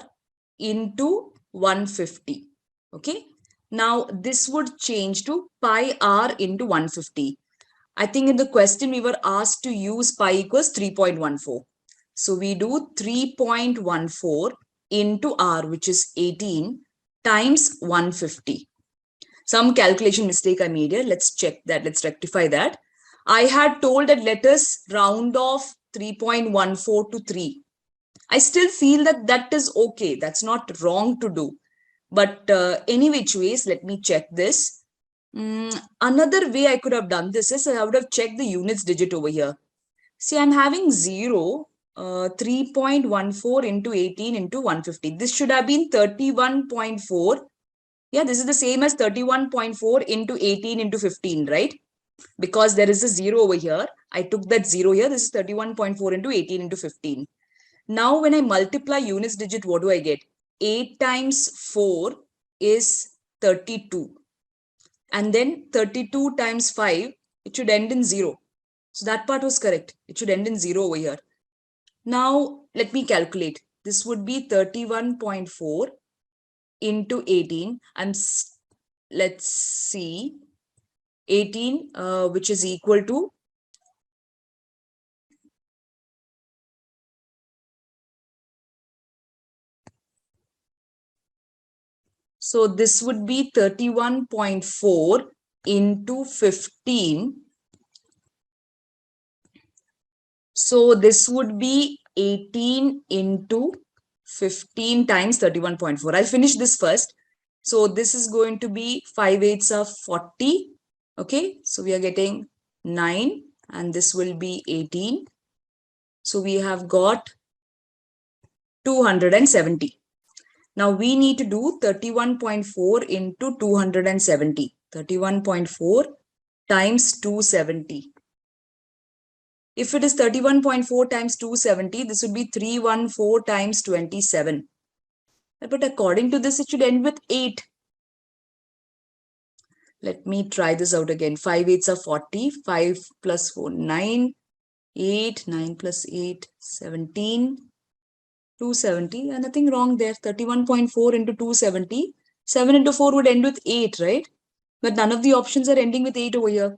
Speaker 1: into 150. Okay. Now this would change to pi r into 150. I think in the question we were asked to use pi equals 3.14. So we do 3.14 into r, which is 18, times 150. Some calculation mistake I made here. Let's check that. Let's rectify that. I had told that let us round off 3.14 to 3. I still feel that that is okay. That's not wrong to do. But any which ways, let me check this. Another way I could have done this is I would have checked the units digit over here. See, I'm having 0, 3.14 into 18 into 150. This should have been 31.4 Yeah, this is the same as 31.4 into 18 into 15, right? Because there is a 0 over here. I took that 0 here. This is 31.4 into 18 into 15. Now, when I multiply units digit, what do I get? 8 times 4 is 32. And then 32 times 5, it should end in 0. So that part was correct. It should end in 0 over here. Now, let me calculate. This would be 31.4 into 18. Let's see, 18, which is equal to, so this would be 31.4 into 15. So this would be 18 into 15 times 31.4. I'll finish this first. So this is going to be 5 eighths of 40. Okay, so we are getting 9 and this will be 18. So we have got 270. Now we need to do 31.4 into 270. 31.4 times 270. If it is 31.4 times 270, this would be 314 times 27. But according to this, it should end with 8. Let me try this out again. 5 eighths are 40. 5 plus 4, 9. 8, 9 plus 8, 17. 270. And nothing wrong there. 31.4 into 270. 7 into 4 would end with 8, right? But none of the options are ending with 8 over here.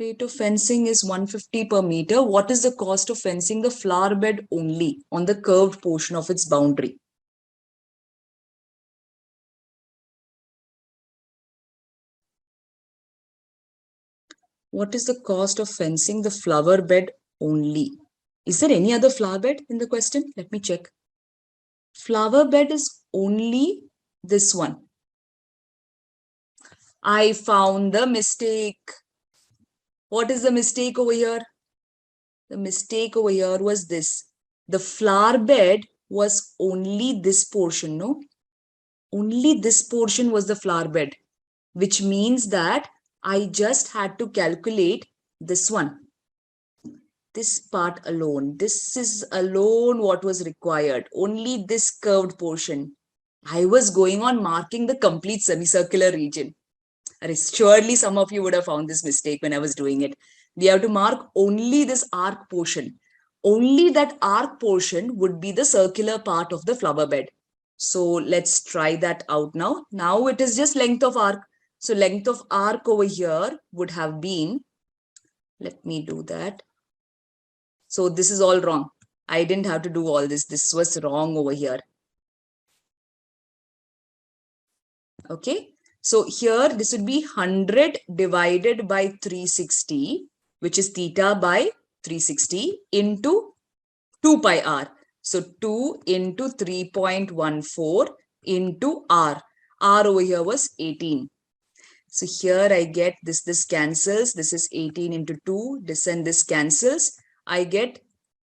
Speaker 1: Rate of fencing is 150 per meter. What is the cost of fencing the flower bed only on the curved portion of its boundary? What is the cost of fencing the flower bed only? Is there any other flower bed in the question? Let me check. Flower bed is only this one. I found the mistake. What is the mistake over here? The mistake over here was this. The flower bed was only this portion, no? Only this portion was the flower bed, which means that I just had to calculate this one. This part alone. This is alone what was required. Only this curved portion. I was going on marking the complete semicircular region. Surely some of you would have found this mistake when I was doing it. We have to mark only this arc portion. Only that arc portion would be the circular part of the flower bed. So let's try that out now. Now it is just length of arc. So length of arc over here would have been, let me do that. So this is all wrong. I didn't have to do all this. This was wrong over here. Okay. So here this would be 100 divided by 360, which is theta by 360 into 2 pi r. So 2 into 3.14 into r. R over here was 18. So here I get this cancels. This is 18 into 2. This and this cancels. I get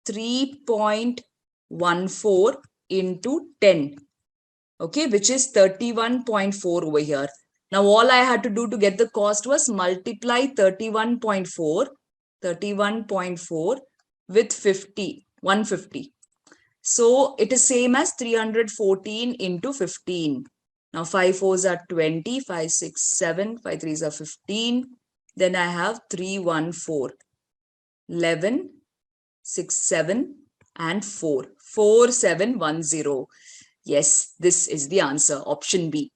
Speaker 1: 3.14 into 10. Okay, which is 31.4 over here. Now, all I had to do to get the cost was multiply 31.4 with 150. So it is same as 314 into 15. Now 5 fours are 20, 5 6 7, 5 threes are 15. Then I have 314, 11, 6 7 and 4, 4710. Yes, this is the answer, option B.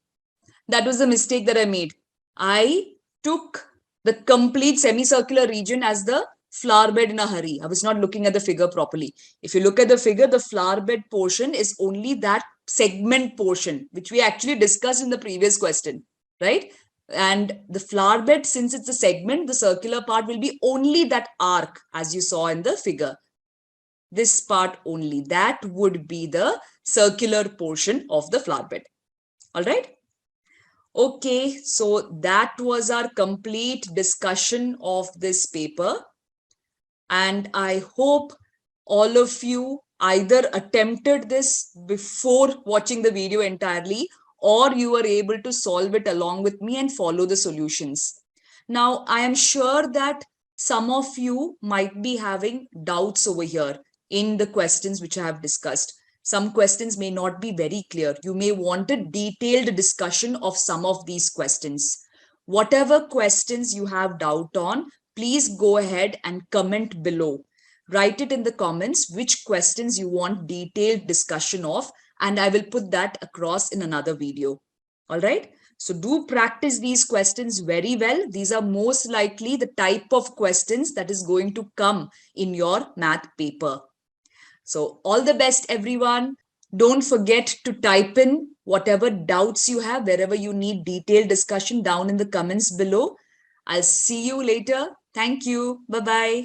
Speaker 1: That was the mistake that I made. I took the complete semicircular region as the flower bed in a hurry. I was not looking at the figure properly. If you look at the figure, the flower bed portion is only that segment portion, which we actually discussed in the previous question, right? And the flower bed, since it's a segment, the circular part will be only that arc, as you saw in the figure. This part only, that would be the circular portion of the flower bed. All right. Okay, so that was our complete discussion of this paper. And I hope all of you either attempted this before watching the video entirely, or you are able to solve it along with me and follow the solutions. Now, I am sure that some of you might be having doubts over here in the questions which I have discussed. Some questions may not be very clear. You may want a detailed discussion of some of these questions. Whatever questions you have doubt on, please go ahead and comment below. Write it in the comments which questions you want detailed discussion of, and I will put that across in another video. All right. So do practice these questions very well. These are most likely the type of questions that is going to come in your math paper. So all the best, everyone. Don't forget to type in whatever doubts you have, wherever you need detailed discussion down in the comments below. I'll see you later. Thank you. Bye-bye.